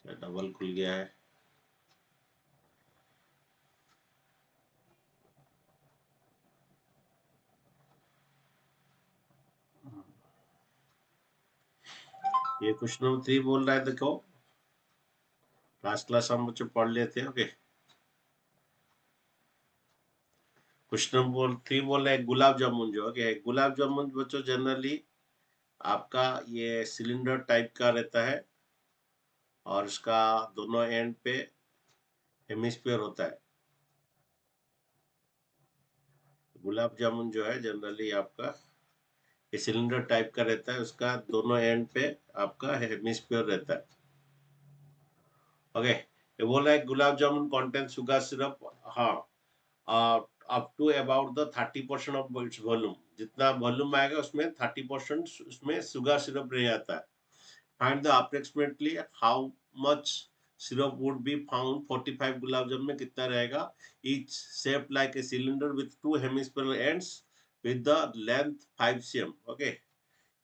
Double खुल गया है। ये क्वेश्चन नंबर 3 बोल रहा है, देखो लास्ट क्लास हम बच्चों पढ़ लिए थे। ओके, क्वेश्चन नंबर 3 बोल रहा है गुलाब जामुन जो है, गुलाब जामुन बच्चों जनरली आपका ये सिलेंडर टाइप का रहता है और इसका दोनों एंड पे हेमिस्फीयर होता है। गुलाब जामुन जो है जनरली आपका ये सिलेंडर टाइप का रहता है, उसका दोनों एंड पे आपका हेमिस्फीयर रहता है। ओके, ये बोल रहा है gulab jamun contain sugar syrup, हाँ, up to about the 30% of its volume, जितना वॉल्यूम आएगा उसमें 30% उसमें शुगर सिरप रह जाता है। Find the approximately how much syrup would be found 45 gulab jamun में कितना रहेगा। Each shape like a cylinder with two hemispherical ends with the length 5 cm। Okay,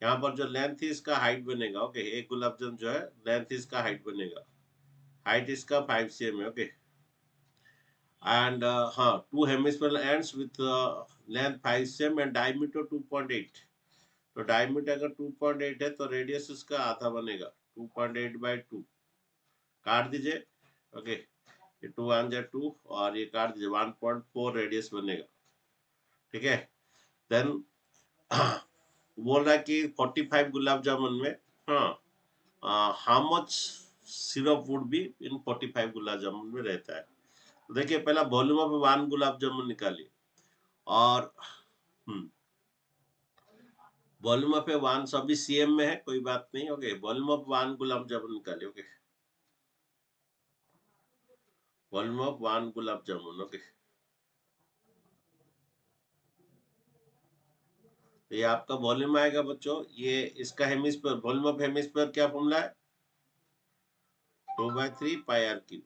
यहाँ पर जो लेंथ है इसका हाइट बनेगा। ओके, एक गुलाब जामुन जो है लेंथ इसका हाइट बनेगा, हाइट इसका 5 cm है। Okay, and two hemispherical ends with length 5 cm and diameter 2.8। तो डायमीटर अगर 2.8 है तो रेडियस उसका आधा बनेगा, 2.8 बाई 2 काट दीजिए। ओके, ये 2 वन जा 2 और ये काट दीजिए, 1.4 रेडियस बनेगा। ठीक है, देन बोल रहा है कि 45 गुलाब जामुन में, हाँ, how much syrup would be in 45 gulab jamun में रहता है। तो देखिए पहला वॉल्यूम ऑफ 1 गुलाब जामुन निकालिए और वॉल्यूम ऑफ ए वन सभी सीएम में है, कोई बात नहीं। Okay, volume of 1 gulab jamun निकालिए। Okay, volume of 1 gulab jamun. Okay, तो ये आपका वॉल्यूम आएगा बच्चों, ये इसका हेमिस्फीयर, वॉल्यूम ऑफ हेमिस्फीयर क्या फॉर्मूला है, 2/3 pi r cube.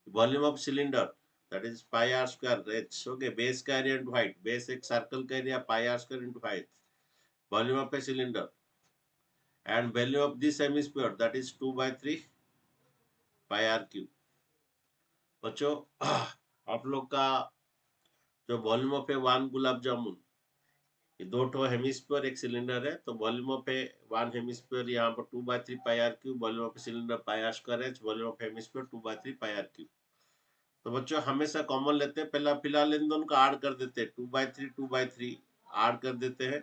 Volume of cylinder that is pi r square h. Okay, base का एरिया इनटू हाइट, बेस एक सर्कल का area pi r square into height, volume of a cylinder and value of this hemisphere that is 2/3 pi r cube. बच्चों आप लोग का जो volume of a 1 gulab jamun, ये दो ठो हेमिस्फीयर एक सिलेंडर है, तो वॉल्यूम ऑफ ए 1 हेमिस्फीयर यहाँ पर 2/3 pi r cube, volume of cylinder pi r square h, volume of hemisphere 2/3 pi r cube. तो बच्चों हमेशा कॉमन लेते हैं, पहला फिलहाल इन दोनों का ऐड कर देते हैं, 2/3 ऐड कर देते हैं,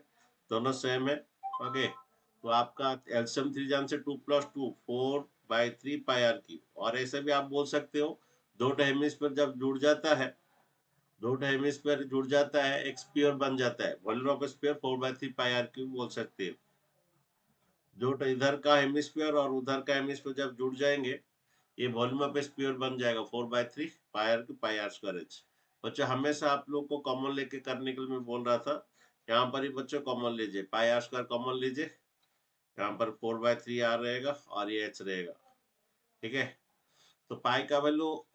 दोनों सेम है। ओके, तो आपका एलसीएम 3 जान से 2 + 2 4/3 पाई आर क्यूब। और ऐसे भी आप बोल सकते हो, दो हेमिस्फीयर जब जुड़ जाता है, दो हेमिस्फीयर जुड़ जाता है, एक स्फीयर बन जाता है, volume of sphere 4/3 pi r cube बोल सकते हैं। जो इधर का हेमिस्फीयर और उधर का हेमिस्फीयर जब जुड़ जाएंगे, ये वॉल्यूम ऑफ स्फीयर बन जाएगा 4/3 pi r cube pi r square h. बच्चों हमेशा आप लोग को कॉमन लेके करने के लिए मैं बोल रहा था, यहाँ पर ही बच्चों कॉमन लीजिए, पाई आर स्क्वायर कॉमन लीजिए, यहाँ पर 4/3 आर रहेगा और ये एच रहेगा। ठीक है, तो पाई का वैल्यू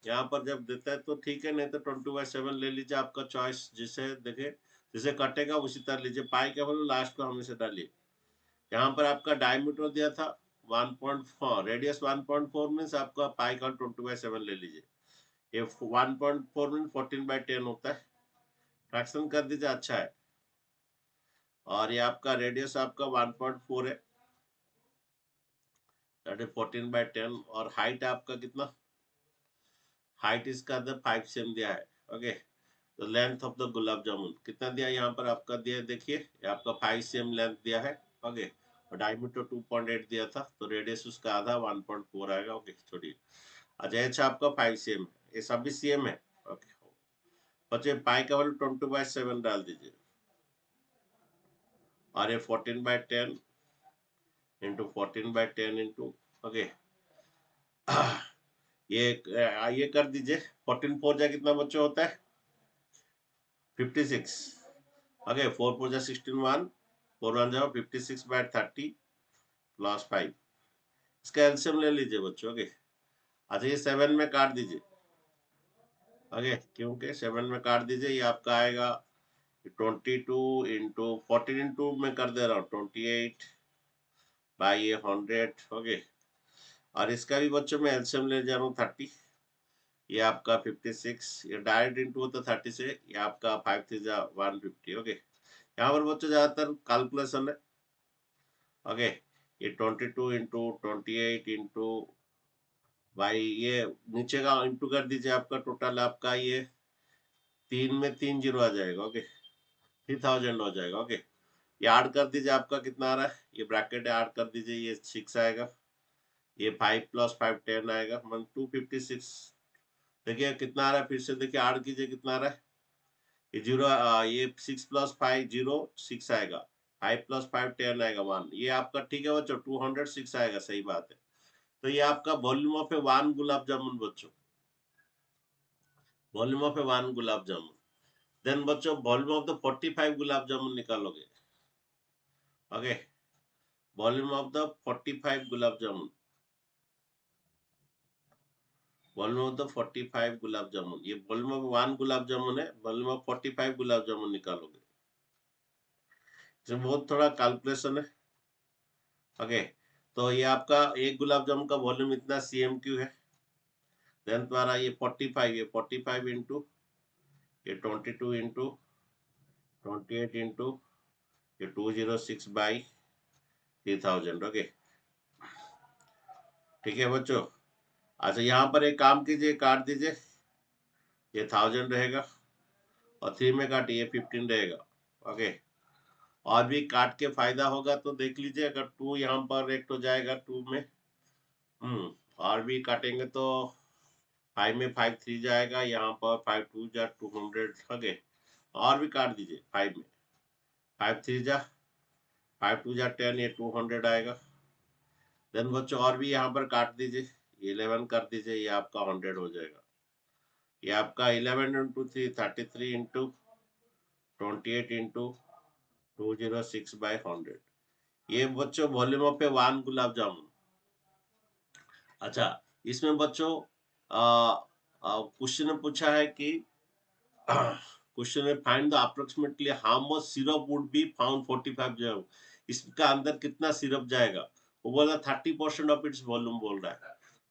यहाँ पर जब देता है तो ठीक है, नहीं तो 20/7 ले लीजिए, आपका चॉइस, जिसे देखे जिसे कटेगा उसी तरह लीजिए। पाई का वैल्यू लास्ट को हमेशा डालिए। यहाँ पर आपका डायमीटर दिया था 1.4, रेडियस 1.4 मीन्स आपका पाई का 20/7 ले लीजिए। ये 1.4 मीन 14/10 होता है, फ्रैक्शन कर दीजिए, अच्छा है। और ये आपका रेडियस आपका 1.4 है, दैट इज 14/10। और हाइट आपका कितना, हाइट इसका 5 cm दिया है। ओके, तो लेंथ ऑफ द गुलाब जामुन कितना दिया यहाँ पर आपका दिया है, देखिए ये आपका 5 cm लेंथ दिया है। ओके, और डायमीटर 2.8 दिया था, तो रेडियस उसका आधा 1.4 आएगा। ओके, छोड़िए। अच्छा, एच आपका 5 cm है, ये सभी cm है। ओके, बच्चे पाई का वैल्यू 20/7 डाल दीजिए, और ये 14/10 इंटू 14/10 इंटू, ओके, ये कर दीजिए, 14 4 जा कितना बच्चों होता है, 56। ओके, 4 4 जा 16 1, 4 1 जाओ 56/30 प्लस 5, इसका एलसीएम ले लीजिए बच्चों। ओके, अच्छा ये 7 में काट दीजिए। ओके, क्योंकि 7 में काट दीजिए, ये आपका आएगा 22 इंटू 14 इंटू में कर दे रहा हूँ 28 बाई 100। ओके, और इसका भी बच्चों में एलसीएम ले जा रहा हूँ 30, ये आपका 56, ये डायरेक्ट इंटू होता 30 से, ये आपका 5 3 जा 150। ओके, यहाँ पर बच्चों ज्यादातर कैलकुलेशन है। ओके, ये 22 इंटू 28 इंटू भाई, ये नीचे का इंटू कर दीजिए, आपका टोटल आपका ये 3 में 3 जीरो आ जाएगा। ओके, 3000 हो जाएगा। ओके, ये ऐड कर दीजिए, आपका कितना आ रहा है, ये ब्रैकेट ऐड कर दीजिए, ये 6 आएगा, ये 5 प्लस 5 10 आएगा, 256। देखिए कितना आ रहा है, फिर से देखिए ऐड कीजिए कितना आ रहा है, ये जीरो, ये 6 प्लस 5 जीरो 6 आएगा, 5 प्लस 5 10 आएगा 1, ये आपका ठीक है बच्चों 206 आएगा। सही बात है। तो ये आपका volume of a 1 gulab jamun बच्चों, volume of a 1 gulab jamun. Then बच्चों volume of the 45 gulab jamun निकालोगे। Okay, volume of the 45 gulab jamun, volume of the 45 gulab jamun, ये वॉल्यूम ऑफ 1 गुलाब जामुन है, वॉल्यूम ऑफ 45 गुलाब जामुन निकालोगे। इसमें बहुत थोड़ा कैलकुलेशन है। ओके, तो ये आपका एक गुलाब जामुन का वॉल्यूम इतना CMQ है। देन तुम्हारा ये 45, ये 45 इंटू ये 22 इंटू 28 इंटू ये 206 बाई 3000। ओके, ठीक है बच्चों। अच्छा, यहाँ पर एक काम कीजिए, काट दीजिए, ये 1000 रहेगा और 3 में काटिए, ये 15 रहेगा। ओके, और भी काट के फायदा होगा तो देख लीजिए, अगर 2 यहाँ पर एक तो जाएगा 2 में, और भी काटेंगे तो 5 में 5 3 जाएगा, यहाँ पर 5 2 जा 200। ओके, और भी काट दीजिए, 5 में 5 3 जा 5 2 जा 10, ये 200 आएगा। देन बच्चों और भी यहाँ पर काट दीजिए, 11 कर दीजिए, ये आपका 100 हो जाएगा। ये आपका 11 इंटू 3 33 इंटू 28 इंटू 206 बाई 100, ये बच्चों वॉल्यूम ऑफ ए 1 गुलाब जामुन। अच्छा, इसमें बच्चों क्वेश्चन में पूछा है कि क्वेश्चन में find the approximately how much syrup would be found 45 ग्राम, इसका अंदर कितना सिरप जाएगा, वो बोला 30% ऑफ इट्स वॉल्यूम बोल रहा है।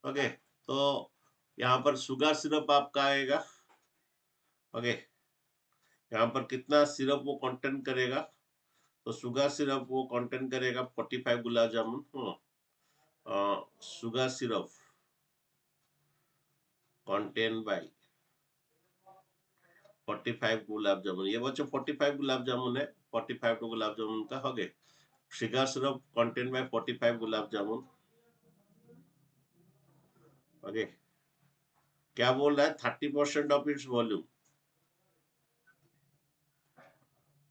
ओके, तो यहाँ पर शुगर सिरप आपका आएगा। ओके, यहाँ पर कितना सिरप वो कंटेन करेगा, तो शुगर सिरप वो कंटेन करेगा 45 गुलाब जामुन। Sugar syrup contain by 45 gulab jamun, ये बच्चों 45 गुलाब जामुन है, 45 तो गुलाब जामुन का हो गए। Sugar syrup contain by 45 gulab jamun. Okay, क्या बोल रहा है, 30% ऑफ इट्स वॉल्यूम।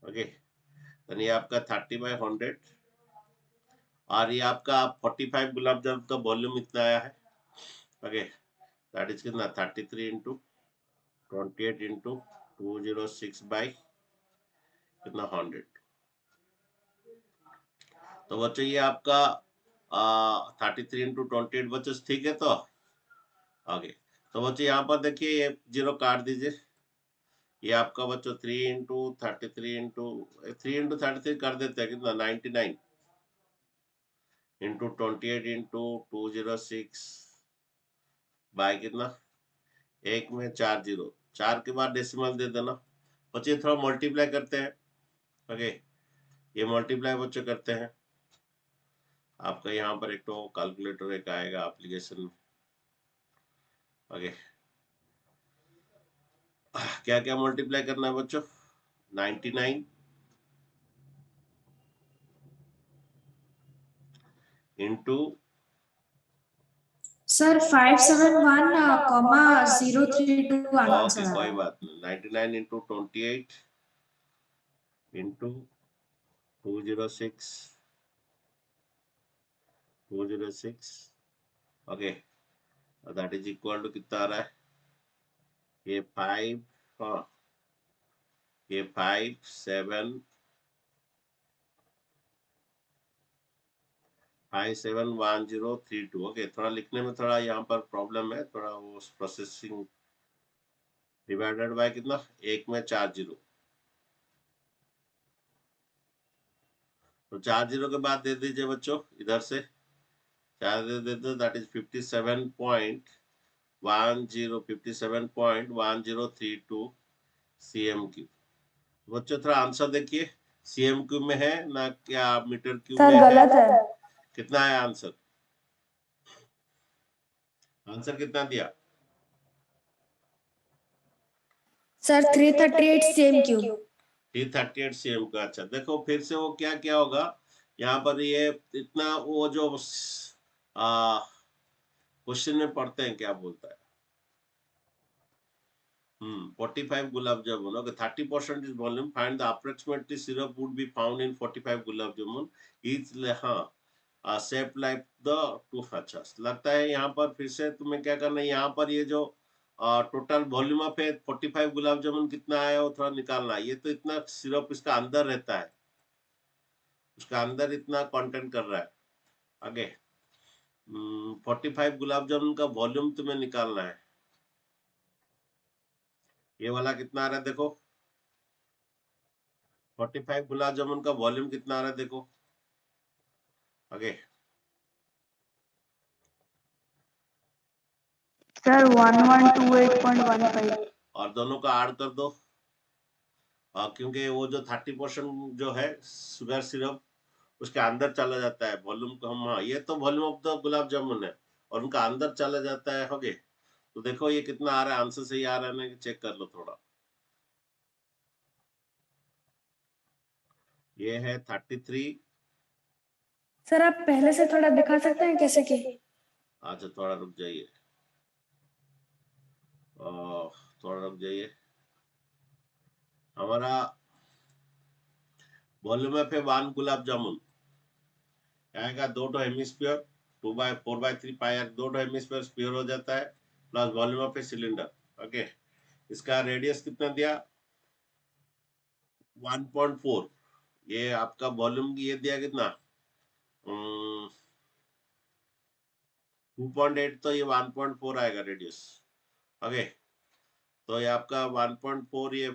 ओके, तो ये आपका 30/100, और ये आपका 45 गुलाब जामुन का वॉल्यूम इतना आया है। ओके, दैट इज कितना 33 इंटू 28 इंटू 206 बाई कितना 100। तो बच्चों ये आपका 33 इंटू 28 बच्चों ठीक है। तो आगे, तो बच्चों यहाँ पर देखिए, ये जीरो काट दीजिए, ये आपका बच्चों 3 इंटू 33 इंटू 33 कर देते हैं कितना 99 इंटू 28 इंटू 206 बाय कितना, एक में 4 जीरो, 4 के बाद डेसिमल दे देना। बच्चे थोड़ा मल्टीप्लाई करते हैं। ओके, ये मल्टीप्लाई बच्चों करते हैं, आपका यहाँ पर एक तो कैलकुलेटर एक आएगा एप्लीकेशन में। ओके, क्या क्या मल्टीप्लाई करना है बच्चों, 99 इंटू, सर 571,032 ओके आंसर कोई आया। बात नहीं, 99 into 28 into 206 okay, that is equal to कितना आ रहा है, ये 5, हाँ ये 571032। ओके, थोड़ा लिखने में थोड़ा यहाँ पर प्रॉब्लम है, थोड़ा वो प्रोसेसिंग, डिवाइडेड बाय कितना, एक में 4 जीरो, तो 4 जीरो के बाद दे दीजिए बच्चों इधर से चार्जेस देते दैट इज 57.10 cm क्यूब। बच्चों थोड़ा आंसर देखिए, cm क्यूब में है ना क्या मीटर क्यूब में सर है? गलत है। कितना है आंसर? आंसर कितना दिया सर 338 सेम क्यूब। 338 cm का। अच्छा देखो फिर से वो क्या क्या होगा यहाँ पर, ये इतना वो जो क्वेश्चन में पढ़ते हैं क्या बोलता है, 45 gulab jamun. Okay, 30% is volume. Find the approximately syrup would be found in 45 gulab jamun. Each हाँ शेप लाइक द टू। अच्छा लगता है यहाँ पर फिर से तुम्हें क्या करना है, यहाँ पर ये जो टोटल वॉल्यूम ऑफ है 45 गुलाब जामुन कितना है वो थोड़ा निकालना है। ये तो इतना सिरप इसका अंदर रहता है, उसका अंदर इतना कंटेंट कर रहा है। आगे 45 गुलाब जामुन का वॉल्यूम तुम्हें निकालना है। ये वाला कितना आ रहा है देखो, 45 गुलाब जामुन का वॉल्यूम कितना आ रहा है देखो। आगे सर 1128.15। और दोनों का ऐड कर दो, क्योंकि वो जो 30% जो है शुगर सिरप उसके अंदर चला जाता है वॉल्यूम को हम। हाँ ये तो volume of the gulab jamun है और उनका अंदर चला जाता है। हो गए तो देखो ये कितना आ रहा है, आंसर सही आ रहा है ना, चेक कर लो थोड़ा। ये है 33। सर आप पहले से थोड़ा दिखा सकते हैं कैसे की? अच्छा थोड़ा रुक जाइए, थोड़ा रुक जाइए। हमारा वॉल्यूम है 1 गुलाब जामुन आएगा 2 हेमिस्फीयर 2/4/3 पाई, 2 हेमिस्फीयर स्फीयर हो जाता है plus volume of a cylinder. Okay इसका रेडियस कितना दिया 1.4। ये आपका वॉल्यूम ये दिया कितना 2.8, तो ये 1.4 आएगा रेडियस। ओके तो ये आपका 1.4 ये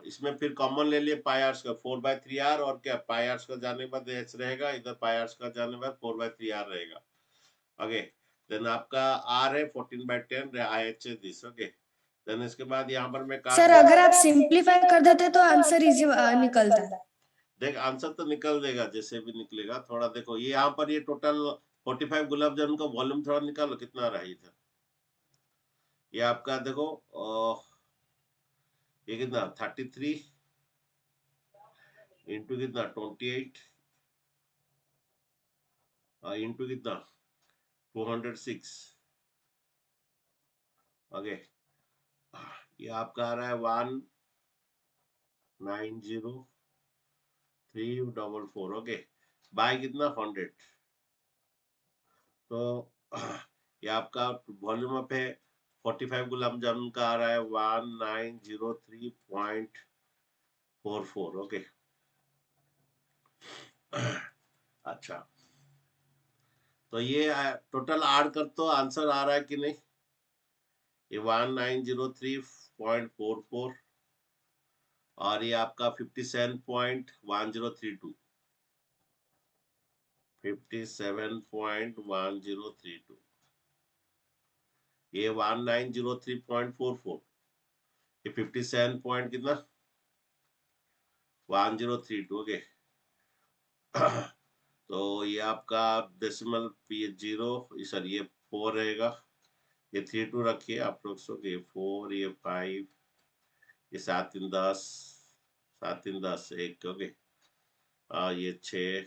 इसमें फिर कॉमन ले लिए पाई आर्स का 4/3r, और क्या पाई आर्स का जाने के बाद एच रहेगा, इधर पाई आर्स का जाने के बाद 4/3r रहेगा। ओके देन आपका r है 14/10 IH है दिस। ओके देन इसके बाद यहाँ पर मैं सर अगर आप सिंपलीफाई कर देते तो आंसर इजी निकलता है। देख आंसर तो निकल देगा जैसे भी निकलेगा। थोड़ा देखो ये यहाँ पर ये टोटल 45 गुलाब जामुन का वॉल्यूम थोड़ा निकालो कितना रहा है इधर। ये आपका देखो ये कितना 33 इंटू कितना 28 इंटू कितना 206। ओके ये आपका आ रहा है 190344। ओके बाय कितना 100। तो ये आपका वॉल्यूम अप है 45 गुलाब जामुन का आ रहा है 1903.44। ओके अच्छा तो ये टोटल ऐड कर तो आंसर आ रहा है कि नहीं, ये 1903.44 और ये आपका 57.1032 57.1032। ये 1903.44, ये 57 पॉइंट कितना 1032। ओके तो ये आपका डेसिमल ये 0 सर ये 4 रहेगा, ये 32 रखिए आप लोग सो, ये 4 ये 5 ये 7 3 10 7 3 10 1। ओके ये 6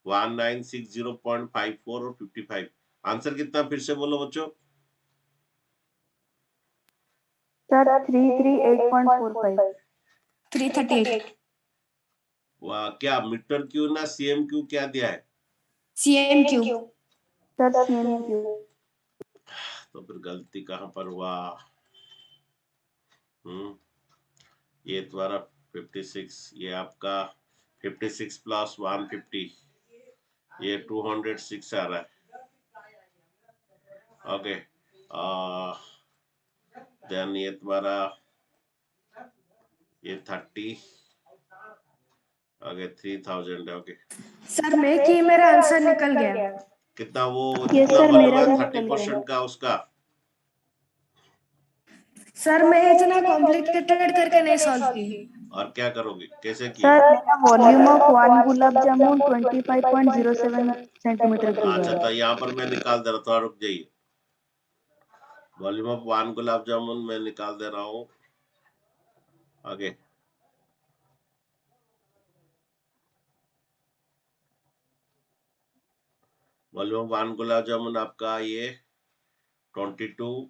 1960.54 और 55। आंसर कितना फिर से बोलो बच्चों। सर 338.45। 338 वाह क्या मीटर क्यू ना सीएम क्यू क्या दिया है, CM cube. Sir CM cube. तो फिर गलती कहाँ पर हुआ। ये तुम्हारा 56, ये आपका 56 प्लस 150 ये 206 आ रहा है। ओके देन ये तुम्हारा ये 30 ओके 3000 है। ओके सर मैं कि मेरा आंसर निकल गया। कितना वो Yes, जितना sir, वॉल्यूम मेरा है भी 30% का उसका। सर मैं इतना कॉम्प्लिकेटेड करके नहीं सॉल्व की। और क्या करोगे, कैसे किए? सर मेरा volume of one gulab jamun 25.07 centimetre cube अच्छा, है। तो यहाँ पर मैं निकाल दे रहा हूँ, थोड़ा रुक जाइए। Volume of one gulab jamun मैं निकाल दे रहा हूँ आगे। Volume of one gulab jamun आपका ये 22।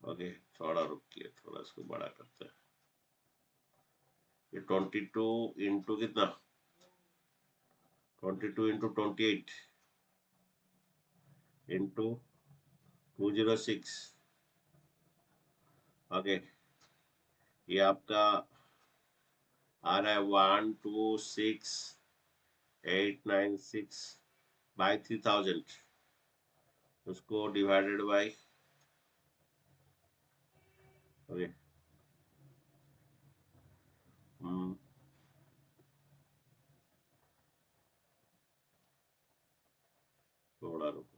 ओके, थोड़ा रुकिए, थोड़ा इसको बड़ा करते हैं। ये 22 इंटू कितना, 22 इंटू 28 इंटू 206। ओके, ये आपका आ रहा है 126,896 बाई 3000, उसको डिवाइडेड बाई, ओके थोड़ा रुको,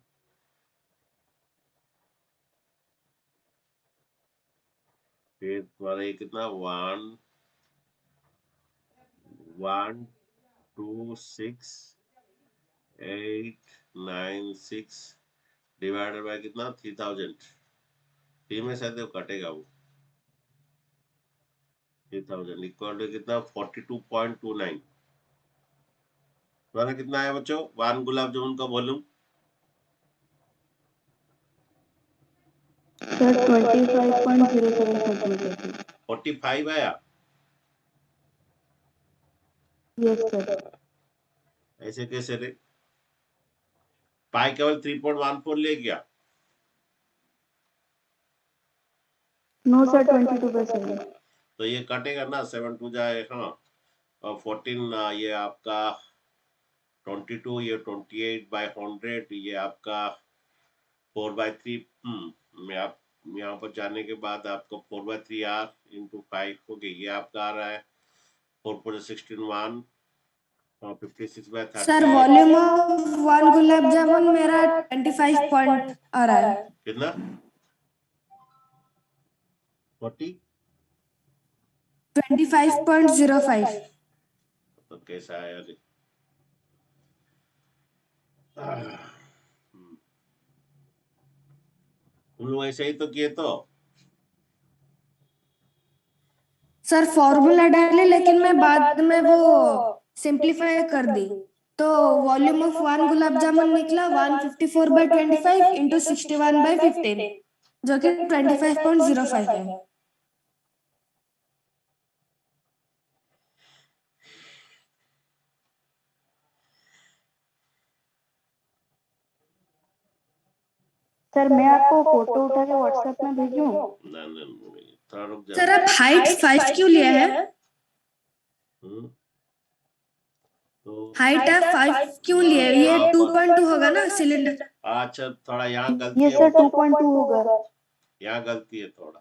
फिर तुम्हारा ये कितना 126,896 डिवाइडेड बाय कितना 3000। 3 में शायद वो कटेगा, वो 3000 इक्वल टू कितना 42.29। तुम्हारा कितना है बच्चों वन गुलाब जामुन का वॉल्यूम? Sir 25.07 centimetre. 45 आया। Yes sir. ऐसे कैसे रे, पाई केवल 3.14 ले गया। No sir 22%। तो ये कटेगा ना, 7 टू जाए, हाँ, और 14, ये आपका 22, ये 28/100, ये आपका 4/3। मैं आप यहाँ पर जाने के बाद आपको 4/3 आर इंटू 5 हो गई, ये आपका आ रहा है 4.16 1 और 56/30। Sir volume of one gulab jamun मेरा 25 पॉइंट आ रहा है। कितना 40? 25.05। तो कैसा आया रे? तुम लोग ऐसे ही तो किए तो। सर फॉर्मूला डाले लेकिन मैं बाद में वो सिंप्लीफाई कर दी, तो volume of one gulab jamun निकला 154/25 इंटू 61/15 जो कि 25.05 है। सर मैं आपको फोटो उठा के व्हाट्सएप में भेजूं? ना ना नहीं, थोड़ा रुक जाओ। सर आप हाइट 5 क्यों लिया है? हम्म, तो हाइट आप 5 क्यों लिए? ये 2.2 होगा ना सिलेंडर। अच्छा, थोड़ा यहाँ गलती ये है, सर 2.2 होगा। यहाँ गलती है थोड़ा।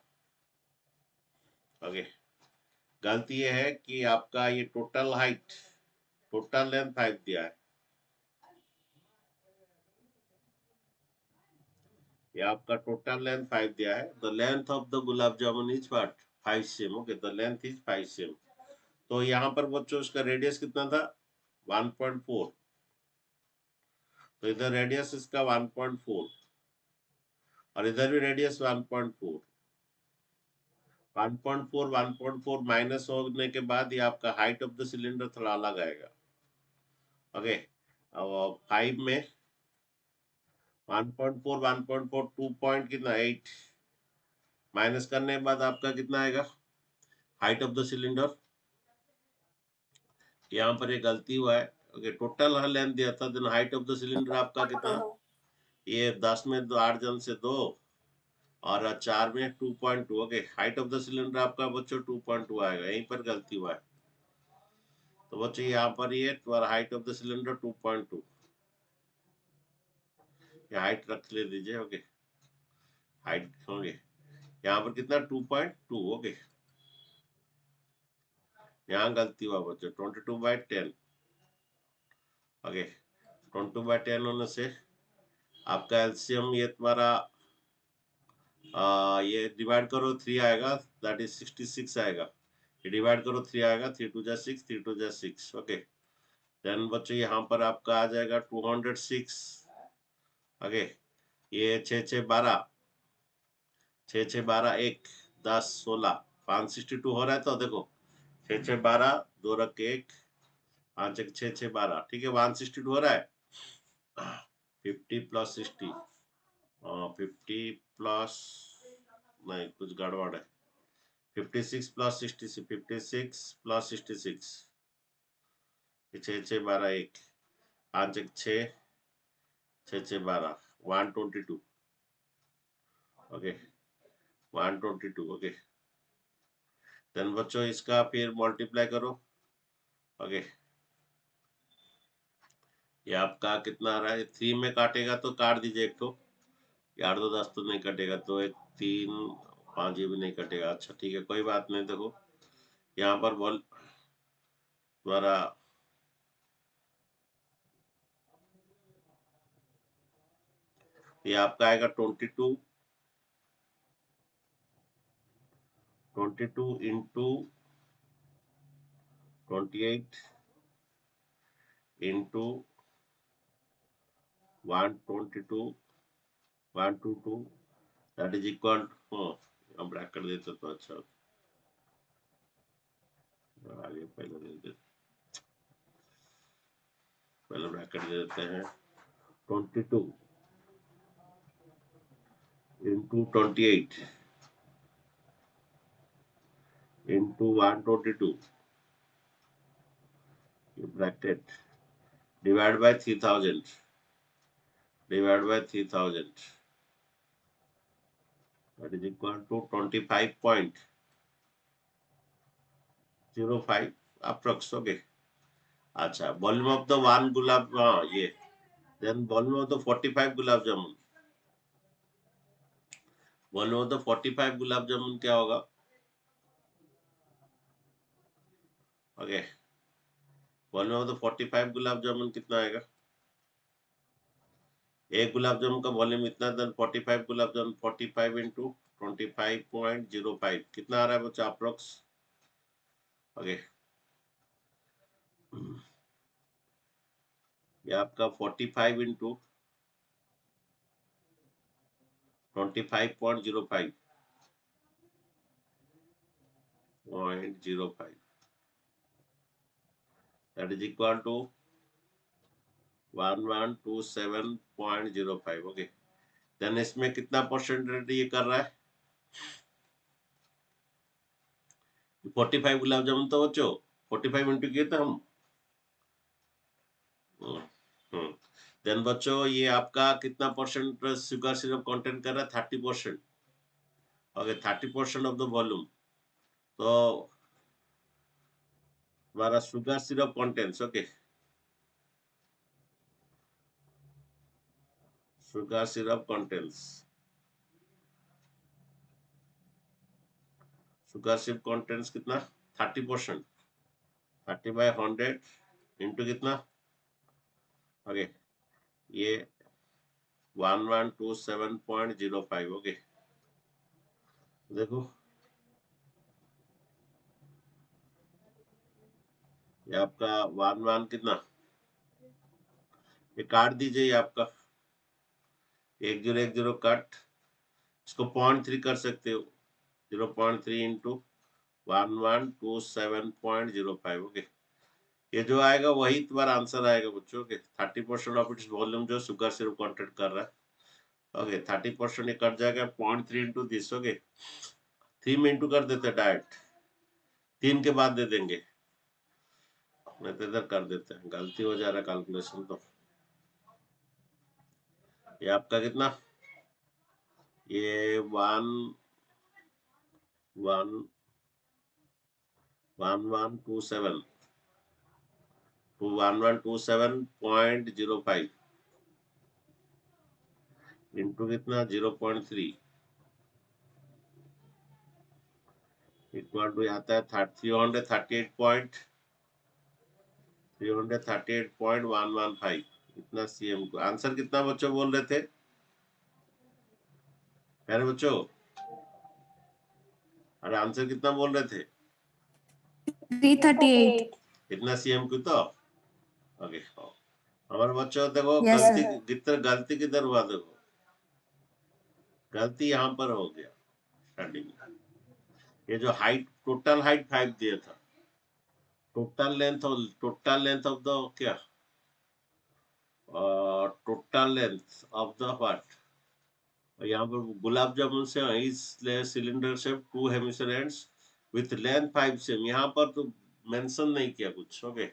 ओके, गलती ये है कि आपका ये टोटल हाइट, टोटल लेंथ 5 दिया है, ये आपका टोटल लेंथ 5 दिया है। The length of the gulab jamun is what 5 same. Okay, the length is 5 same. तो यहाँ पर बच्चों उसका रेडियस कितना था 1.4, तो इधर रेडियस इसका 1.4 और इधर भी रेडियस 1.4। 1.4 माइनस होने के बाद ये आपका हाइट ऑफ द सिलेंडर थोड़ा अलग आएगा। ओके, अब 5 में 1.4 1.4 2 पॉइंट कितना 8 माइनस करने के बाद आपका कितना आएगा हाइट ऑफ द सिलेंडर। यहाँ पर एक गलती हुआ है। ओके, टोटल लेंथ दिया था, then height of the cylinder आपका कितना, ये 10 में 8 जन से 2 और 4 में 2.2। Okay, height of the cylinder आपका बच्चों 2.2 आएगा, यहीं पर गलती हुआ है। तो बच्चों यहाँ पर ये तुम्हारा हाइट ऑफ द सिलेंडर 2.2, ये हाइट रख ले दीजिए। ओके, हाइट होंगे यहाँ पर कितना 2.2। ओके, यहाँ गलती हुआ बच्चों 22/10। ओके 22/10 होने से आपका एलसीएम ये तुम्हारा ये डिवाइड करो 3 आएगा, दैट इज 66 आएगा। ये डिवाइड करो 3 आएगा, 3 2 जा 6, 3 2 जा 6। ओके देन बच्चों यहाँ पर आपका आ जाएगा 206। ओके ये 6 6 12, 6 6 12 1 10 16 562 हो रहा है। तो देखो 6 6 12 2 रख के 1 5 1 6 6 12, ठीक है 162 हो रहा है। 50 प्लस 60 50 प्लस नहीं कुछ गड़बड़ है। 56 plus 66 56 plus 66 6 6 12 1 5 1 6 6 6 12 122। Okay 122। Okay then बच्चों इसका फिर मल्टीप्लाई करो। ओके ये आपका कितना आ रहा है, 3 में काटेगा तो काट दीजिए एक तो, 8 2 10 तो नहीं कटेगा, तो 1 3 5 ये भी नहीं कटेगा। अच्छा ठीक है कोई बात नहीं। देखो यहाँ पर बोल तुम्हारा ये आपका आएगा 22 into 28 into 122 122 that is equal हम ब्रैकेट देते तो अच्छा होता। आगे पहले दे देते, पहले ब्रैकेट दे देते हैं 22 into 28 into 122 bracket divide by 3000 divided by 3000 that is equal to 25.05 approx। Okay अच्छा volume of the one gulab, हाँ ये then volume of the 45 gulab jamun, volume of the 45 gulab jamun क्या होगा। Okay volume of the 45 gulab jamun कितना आएगा, एक गुलाब जामुन का वॉल्यूम इतना, देन 45 गुलाब जामुन 45 इंटू 25.05 कितना आ रहा है बच्चा अप्रोक्स। ओके ये आपका 45 into 25.05 0.05 that is equal to 1127.05। Okay then इसमें कितना परसेंट ये कर रहा है, 45 गुलाब जामुन तो बच्चों 45 इंटू किए थे हम। देन बच्चों ये आपका कितना परसेंट शुगर सिरप कंटेंट कर रहा है, 30%। ओके 30% ऑफ द वॉल्यूम, तो हमारा sugar syrup contents. Okay sugar syrup contents, sugar syrup contents कितना 30%, 30/100 इंटू कितना। ओके ये 1127.05। ओके देखो ये आपका 11 कितना, ये काट दीजिए, ये आपका 1010 कट, इसको 0.3 कर सकते हो, 0.3 इंटू 1127.05। ओके ये जो आएगा वही तुम्हारा आंसर आएगा बच्चों के 30% ऑफ इट्स वॉल्यूम जो शुगर सिर्फ कॉन्टेक्ट कर रहा है। ओके 30% ये कट जाएगा 0.3 इंटू दिस। ओके 3 में इंटू कर देते डायरेक्ट, 3 के बाद दे देंगे, नहीं तो इधर कर देते हैं, गलती हो जा रहा है कैलकुलेशन। तो ये आपका कितना, ये 1127 to 1127.05 इंटू कितना 0.3 इक्वल टू आता है 338.3 338.115 इतना सीएम को। आंसर कितना बच्चों बोल रहे थे प्यारे बच्चों? अरे आंसर कितना बोल रहे थे? 338. इतना सीएम को तो ओके। हमारे बच्चों देखो Yes, गलती sir. गलती किधर हुआ? देखो गलती यहाँ पर हो गया स्टार्टिंग में। ये जो हाइट, टोटल हाइट 5 दिया था, टोटल लेंथ ऑफ द क्या, total length of the what, यहाँ पर गुलाब जामुन से इस cylinder shape 2 hemisphere ends with length 5 same, यहाँ पर तो मेंशन नहीं किया कुछ। ओके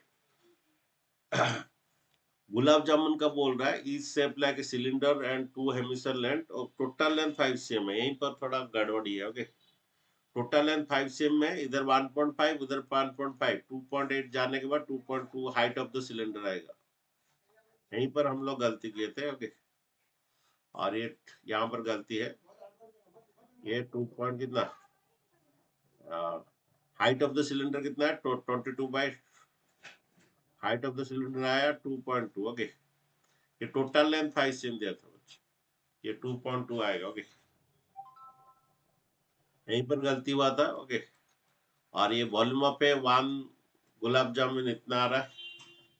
गुलाब जामुन का बोल रहा है is shape like a cylinder and 2 hemisphere length और टोटल लेंथ 5 सेम है, यहीं पर थोड़ा गड़बड़ी है। ओके टोटल लेंथ 5 सेम में, इधर 1.5 उधर 1.5, 2.8 जाने के बाद 2.2 हाइट ऑफ द सिलेंडर आएगा, यहीं पर हम लोग गलती किए थे। ओके और ये यहाँ पर गलती है, ये 2 पॉइंट कितना, हाइट ऑफ द सिलेंडर कितना है 22 by height of the cylinder आया 2.2। ओके ये टोटल लेंथ 5 सेम दिया था बच्चे, ये 2.2 आएगा। ओके यहीं पर गलती हुआ था। ओके और ये वॉल्यूम ऑफ है 1 गुलाब जामुन इतना आ रहा है,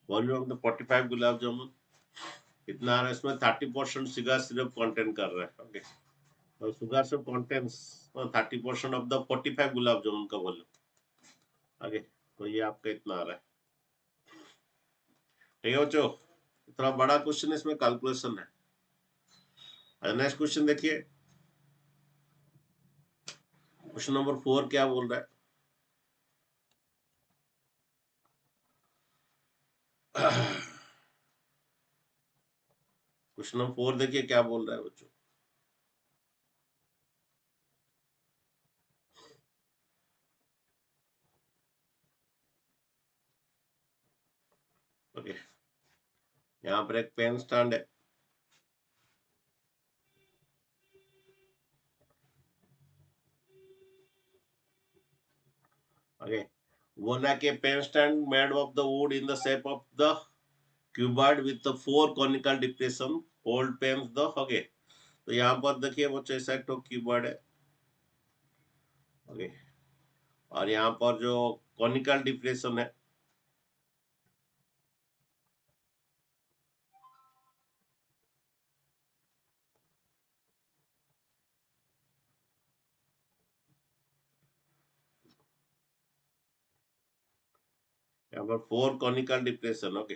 वॉल्यूम ऑफ द 45 गुलाब जामुन इतना आ रहा है, इसमें 30% शुगर सिरप कंटेंट कर रहा है। ओके और sugar syrup contents 30% of the 45 gulab जामुन का वॉल्यूम। ओके तो ये आपका इतना आ रहा है। ठीक है बच्चों, थोड़ा बड़ा क्वेश्चन, इसमें कैलकुलेशन है। नेक्स्ट क्वेश्चन देखिए, क्वेश्चन नंबर 4 क्या बोल रहा है? क्वेश्चन नंबर 4 देखिए क्या बोल रहा है बच्चों। ओके यहाँ पर एक पेन स्टैंड है। ओके वो ना के pen stand made of the wood in the shape of the cuboid with the 4 conical depression hold pens the. Okay तो यहाँ पर देखिए बच्चों ऐसा एक तो कीबोर्ड है। ओके और यहाँ पर जो कॉनिकल डिप्रेशन है, यहाँ पर 4 कॉनिकल डिप्रेशन। ओके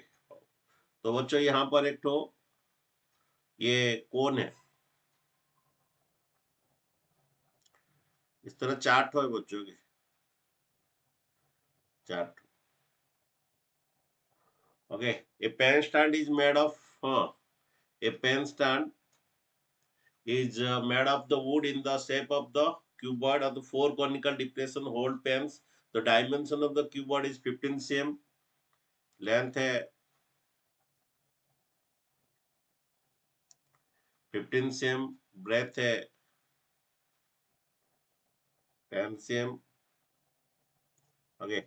तो बच्चों यहाँ पर एक तो ये कोन है, इस तरह चार्ट हो बच्चों के chart. Okay a pen stand is made of a pen stand is made of the wood in the shape of the cuboid of the 4 conical depression hold pens. The dimension of the cuboid is 15 cm, length है 15 cm, breath है 10 cm। Okay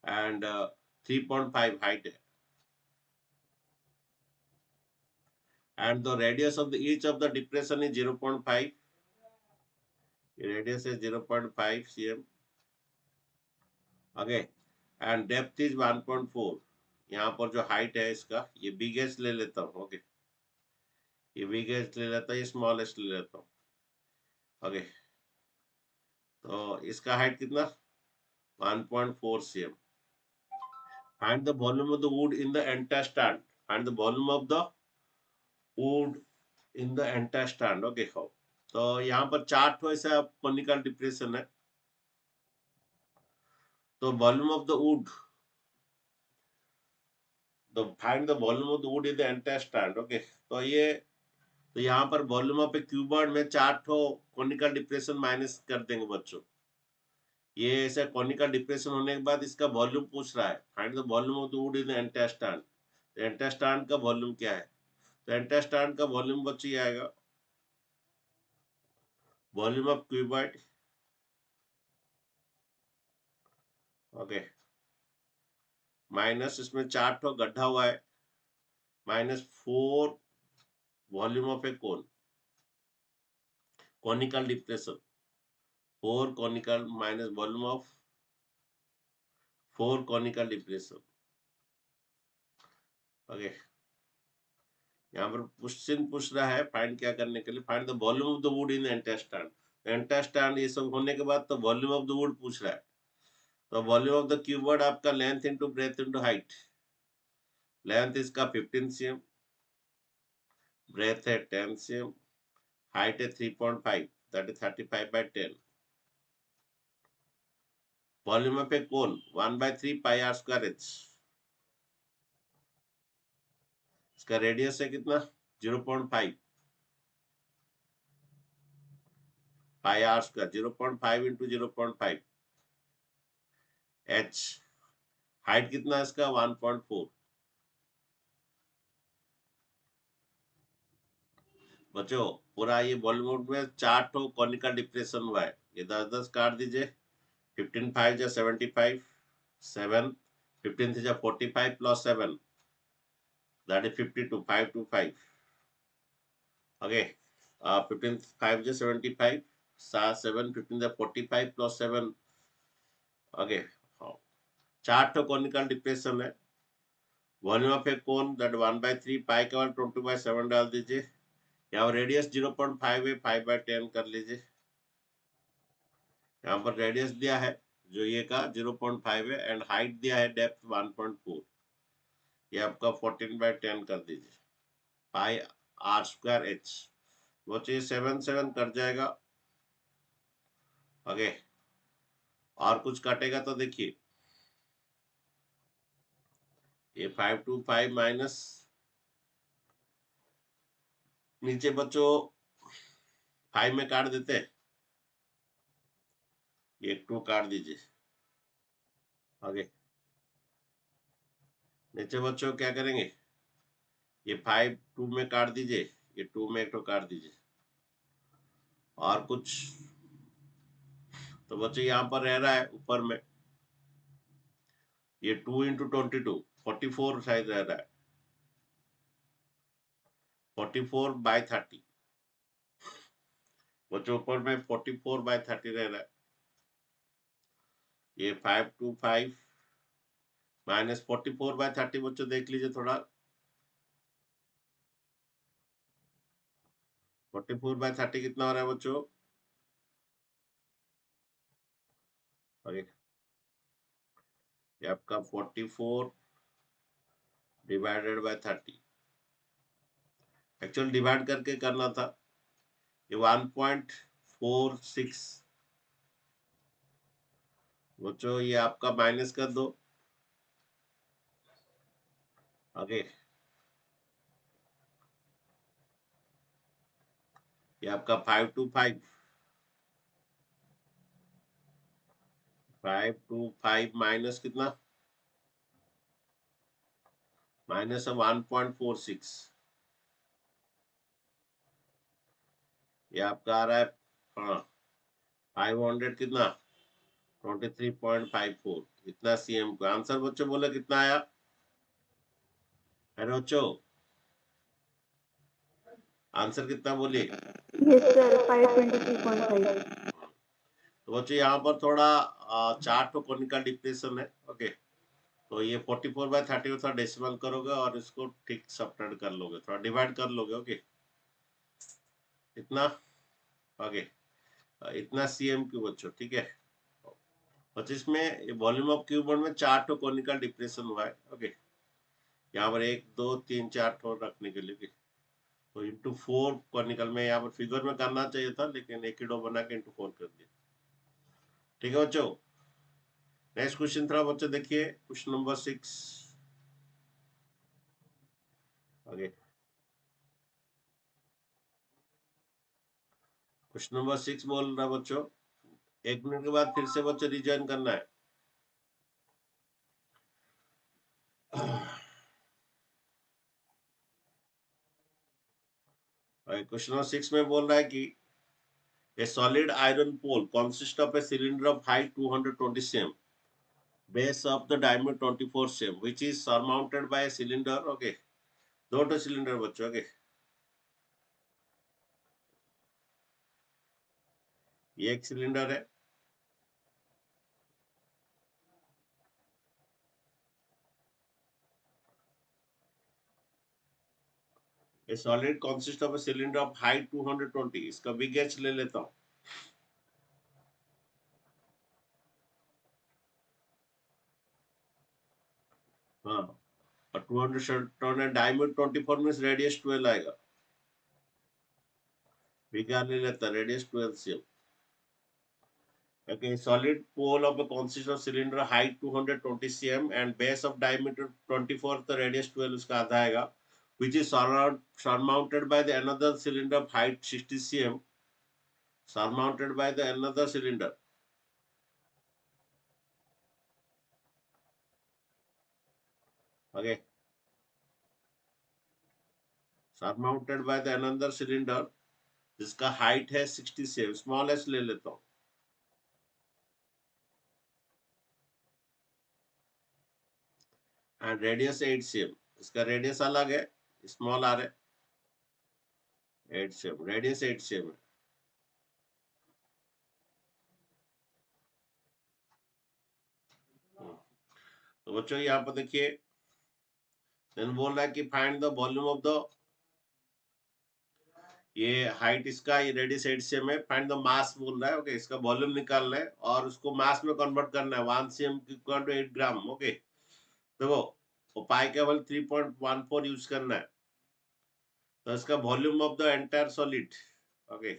and 3.5 height है, and the radius of the each of the depression is 0.5, radius is 0.5 cm। Okay and depth is 1.4। यहाँ पर जो height है इसका, ये biggest ले लेता हूँ। ओके ये बिगेस्ट ले लेता हूँ, ये स्मॉलेस्ट ले लेता हूँ। ओके तो इसका हाइट कितना 1.4 cm। Find the volume of the wood in the entire stand, find the volume of the wood in the entire stand. Okay तो यहाँ पर चार्ट वैसा कॉनिकल डिप्रेशन है, तो वॉल्यूम ऑफ द वुड, तो find the volume of the wood in the entire stand. Okay तो ये, तो यहाँ पर वॉल्यूम ऑफ ए क्यूबॉइड में 4 ठो कॉनिकल डिप्रेशन माइनस कर देंगे बच्चों। ये ऐसा कॉनिकल डिप्रेशन होने के बाद इसका वॉल्यूम पूछ रहा है, find the volume of the wood in the entire stand. तो एंटायर स्टैंड का वॉल्यूम क्या है, तो एंटायर स्टैंड का वॉल्यूम बच्ची आएगा volume of cuboid. Okay minus इसमें 4 ठो गड्ढा हुआ है, -4 volume of a cone, conical depression, 4 conical minus volume of 4 conical depression. Okay, यहाँ पर क्वेश्चन पूछ रहा है फाइंड क्या करने के लिए, find the volume of the wood in intestine. Intestine ये सब होने के बाद तो वॉल्यूम ऑफ द वुड पूछ रहा है, तो वॉल्यूम ऑफ द क्यूबॉइड आपका length into breadth into height. Length इसका 15 cm, ब्रेथ है 10 cm, हाइट है 3.5, that is 35/10। Volume of a cone 1/3 pi r square h. इसका रेडियस है कितना 0.5 पाई आर स्क्वायर, 0.5 इंटू 0.5 एच। हाइट कितना है इसका 1.4। बच्चों पूरा ये बॉलीवुड में 4 ठो कॉनिकल डिप्रेशन हुआ है, ये 10-10 काट दीजिए। 15 5 जा 75, 7 15 3 जा 45 plus 7 that is 52, 5 to 5। Okay, 15 5 जा 75, 7 15 जा 45 प्लस 7। ओके, 4 ठो कॉनिकल डिप्रेशन है। Volume of a cone that 1/3 पाई के बाद 20/7 डाल दीजिए। यहाँ रेडियस 0.5 है, 5/10 कर लीजिए। यहाँ पर रेडियस दिया है जो ये का 0.5 है एंड हाइट दिया है डेप्थ 1.4। ये आपका 14/10 कर दीजिए, पाई आर स्क्वायर एच। वो चाहिए 7 कट जाएगा। ओके, और कुछ कटेगा तो देखिए, ये 5 to 5 माइनस, नीचे बच्चों 5 में काट देते हैं, ये 2 काट दीजिए। ओके, नीचे बच्चों क्या करेंगे, ये 5 2 में काट दीजिए, ये 2 में एक तो काट दीजिए। और कुछ तो बच्चों यहाँ पर रह रहा है ऊपर में, ये 2 इंटू 22 44 साइज रह रहा है, 44/30। बच्चों ऊपर में 44/30 रह रहा है। ये 5 to 5 माइनस 44/30 बच्चों देख लीजिए थोड़ा, 44/30 कितना हो रहा है बच्चों। और ये आपका 44 डिवाइडेड बाय 30, एक्चुअल डिवाइड करके करना था। ये 1.46 बच्चों, ये आपका माइनस कर दो। ओके, ये आपका 5 to 5 5 to 5 माइनस कितना, माइनस 1.46। ये आपका आ रहा है, हाँ 500 कितना 23.54, इतना सीएम को आंसर बच्चों बोले कितना आया। अरे बच्चों आंसर कितना बोलिए। Yes sir 523.5। तो बच्चों यहाँ पर थोड़ा 4 तो कॉनिकल डिप्रेशन है। ओके, तो ये 44/30 को थोड़ा डेसिमल करोगे और इसको ठीक सब्ट्रैक्ट कर लोगे, थोड़ा डिवाइड कर लोगे। ओके, इतना। ओके, इतना सीएम क्यू बच्चों, ठीक है। 25 में वॉल्यूम ऑफ क्यूबॉइड में 4 तो कॉनिकल डिप्रेशन हुआ है। ओके, यहाँ पर 1 2 3 4 ठो रखने के लिए, तो इंटू 4 कॉनिकल में यहाँ पर फिगर में करना चाहिए था, लेकिन एक ही डो बना के इंटू 4 कर दिया। ठीक है बच्चों, नेक्स्ट क्वेश्चन थोड़ा बच्चों देखिए, क्वेश्चन नंबर 6। आगे क्वेश्चन नंबर 6 बोल रहा बच्चों, 1 मिनट के बाद फिर से बच्चों रिजॉइन करना है। क्वेश्चन नंबर 6 में बोल रहा है कि a solid iron pole consists of a cylinder of height 220 cm base of the diameter 24 cm which is surmounted by a cylinder. Okay, दो तो सिलेंडर बच्चों. Okay, ये एक सिलेंडर है. A solid consists of a cylinder of height 220. इसका big H ले लेता हूँ. हाँ, और 200 टन है. डायमीटर 24 मीन्स रेडियस 12 आएगा. बिग आर ले लेता, radius 12 cm. Okay, solid pole of a consists of cylinder height 220 cm and base of diameter 24, the radius 12 उसका आधा आएगा, which is surmounted by the another cylinder of height 60 cm, surmounted by the another cylinder. Okay, surmounted by the another cylinder जिसका height है 60 cm, small s ले लेता हूँ. And radius 8 cm, इसका radius अलग है, small r है. 8 cm, radius 8 cm है. तो बच्चों यहाँ पर देखिए, then बोल रहा है कि find the volume of the, ये हाइट इसका, ये रेडियस 8 cm है. फाइंड द मास बोल रहा है. ओके, इसका वॉल्यूम निकालना है और उसको मास में कन्वर्ट करना है. 1 cm equal to 8 gram. Okay, देखो वो पाई केवल 3.14 यूज करना है. तो इसका volume of the entire solid. Okay,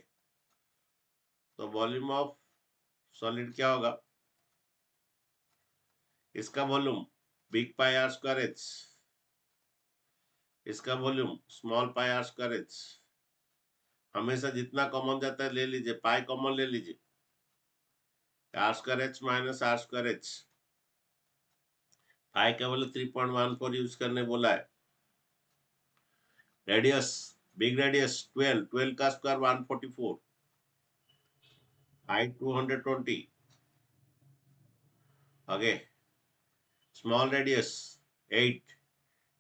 तो वॉल्यूम ऑफ सॉलिड क्या होगा? इसका volume big pi r square h, इसका volume small pi r square h. हमेशा जितना कॉमन जाता है ले लीजिए, पाई कॉमन ले लीजिए. R square h minus r square h. Pi केवल 3.14 यूज करने बोला है. रेडियस, बिग रेडियस 12, 12 का square 144, height 220. Okay, small radius 8,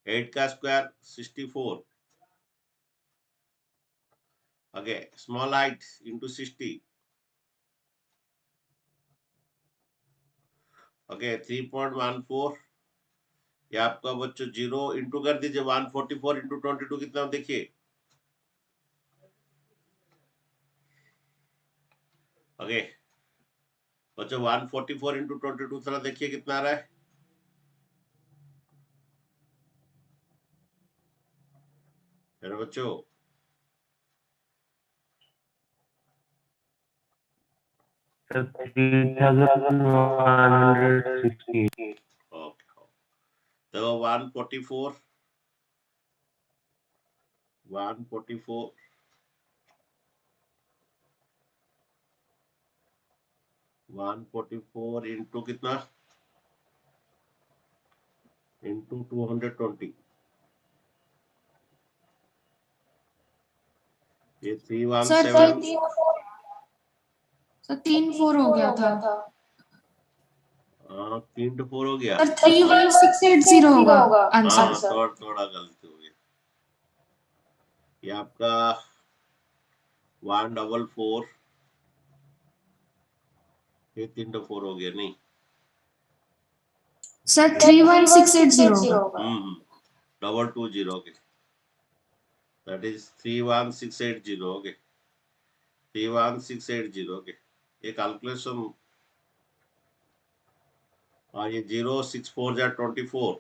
8 का square 64. Okay, small height into 60. Okay, 3.14. ये आपका बच्चों जीरो इंटू कर दीजिए. 144 इंटू 22 कितना देखिए. ओके बच्चों, 144 इंटू 22 थोड़ा देखिए कितना आ रहा है. मेरे बच्चों, Sir, 3,160. ओके, तो 144, 144 144 इंटू कितना, इंटू 220. ये 317. सर 3-4 हो गया था. 3-4 हो गया. सर 31680 होगा आंसर. थोड़ा गलती हो गई. ये आपका 144, ये 3-4 हो गया. नहीं सर 31680 होगा. 220. Okay, that is 31680. Okay, 31680. Okay, ये कैलकुलेशन. और ये 0 6 4 जा 24.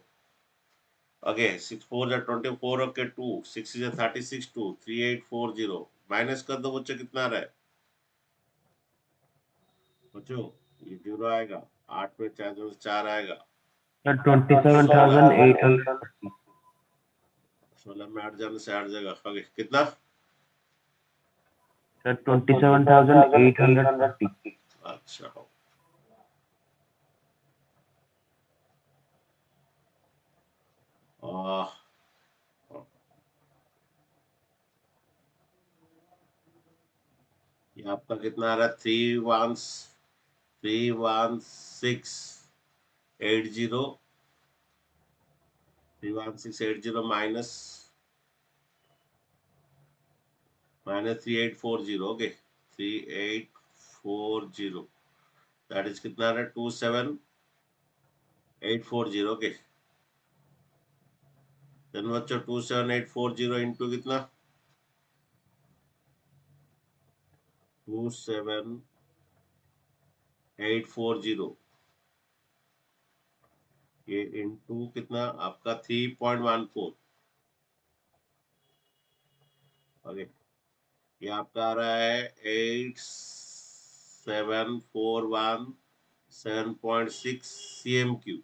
ओके, 6 4 जा 24. ओके, 2 6 जा 36, 2 3840. माइनस कर दो बच्चों, कितना आ रहा है बच्चों? ये 0 आएगा, 8 में 4 जो 4 आएगा. Sir, 27,800. 16 में 8 जाने से 8 जगह. ओके, कितना? Sir, 27,850. अच्छा हो. आह, ये आपका कितना आ रहा है? 316 80 31680 minus 3840. Okay, 3840, that is कितना है 27840. Okay, then बच्चों 27840 into कितना 27840, ये इंटू कितना आपका 3.14. ओके, ये आपका आ रहा है 8741 7.6 cm3.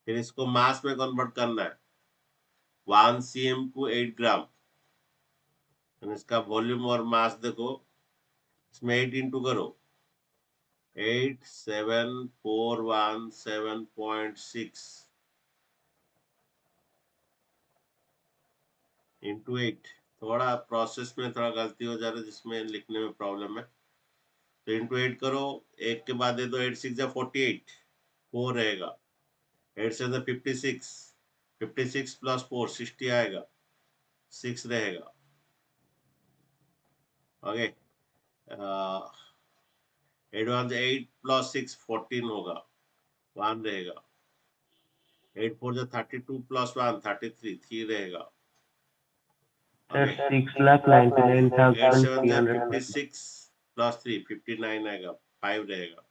फिर इसको मास में कन्वर्ट करना है. 1 cm को 8 ग्राम. इसका वॉल्यूम और मास देखो, इसमें 8 इंटू करो 8741 7.6 इंटू 8. थोड़ा प्रोसेस में थोड़ा गलती हो जा रही है जिसमें लिखने में प्रॉब्लम है. तो इंटू 8 करो, एक के बाद दे दो 8 6 48, 4 रहेगा, 8 से 56, 56 प्लस 4 60 आएगा, 6 रहेगा. ओके, 8 प्लस 6 14 होगा, 1 रहेगा. 8 4 32 प्लस 1 33, 3 रहेगा. Sir, okay, 8 7 6,99,300. 56 प्लस 3 59 आएगा, 5 रहेगा.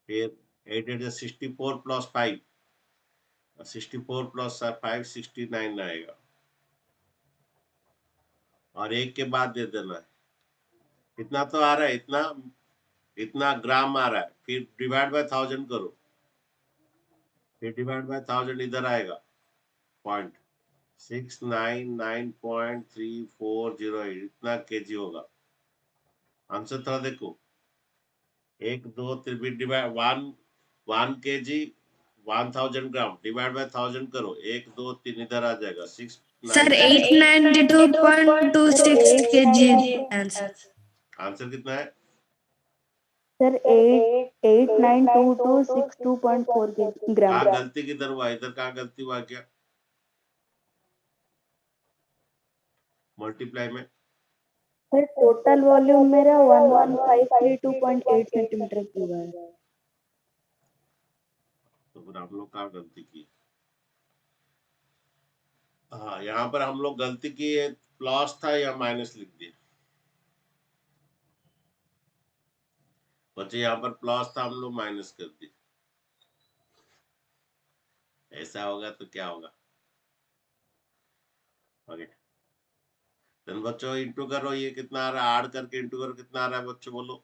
फिर 8 8 64 प्लस 5, 64 प्लस 5 69 आएगा. और एक के बाद दे देना है. इतना तो आ रहा है, इतना ग्राम आ रहा है. फिर डिवाइड बाय 1000 करो, फिर डिवाइड बाय 1000 इधर आएगा पॉइंट 699.3408, इतना केजी होगा. आंसर थोड़ा देखो, 1 2 3 divide 1 KG 1000 gram divide by 1000 करो, 1 2 3 इधर आ जाएगा 6 Sir, 9. 892.26 kg answer. आंसर कितना है? सर 8892262.4 ग्राम. कहाँ गलती किधर हुआ, इधर कहाँ गलती हुआ क्या मल्टीप्लाई में? सर टोटल वॉल्यूम मेरा 11532.8 सेंटीमीटर क्यूब है. तो फिर हम लोग कहाँ गलती की? हाँ, यहाँ पर हम लोग गलती की, प्लस था या माइनस लिख दिए बच्चे. यहाँ पर प्लस था, हम लोग माइनस कर दिए. ऐसा होगा तो क्या होगा? ओके, देन बच्चों इंटू करो, ये कितना आ रहा है, ऐड करके इंटू करो, कितना आ रहा है बच्चों बोलो.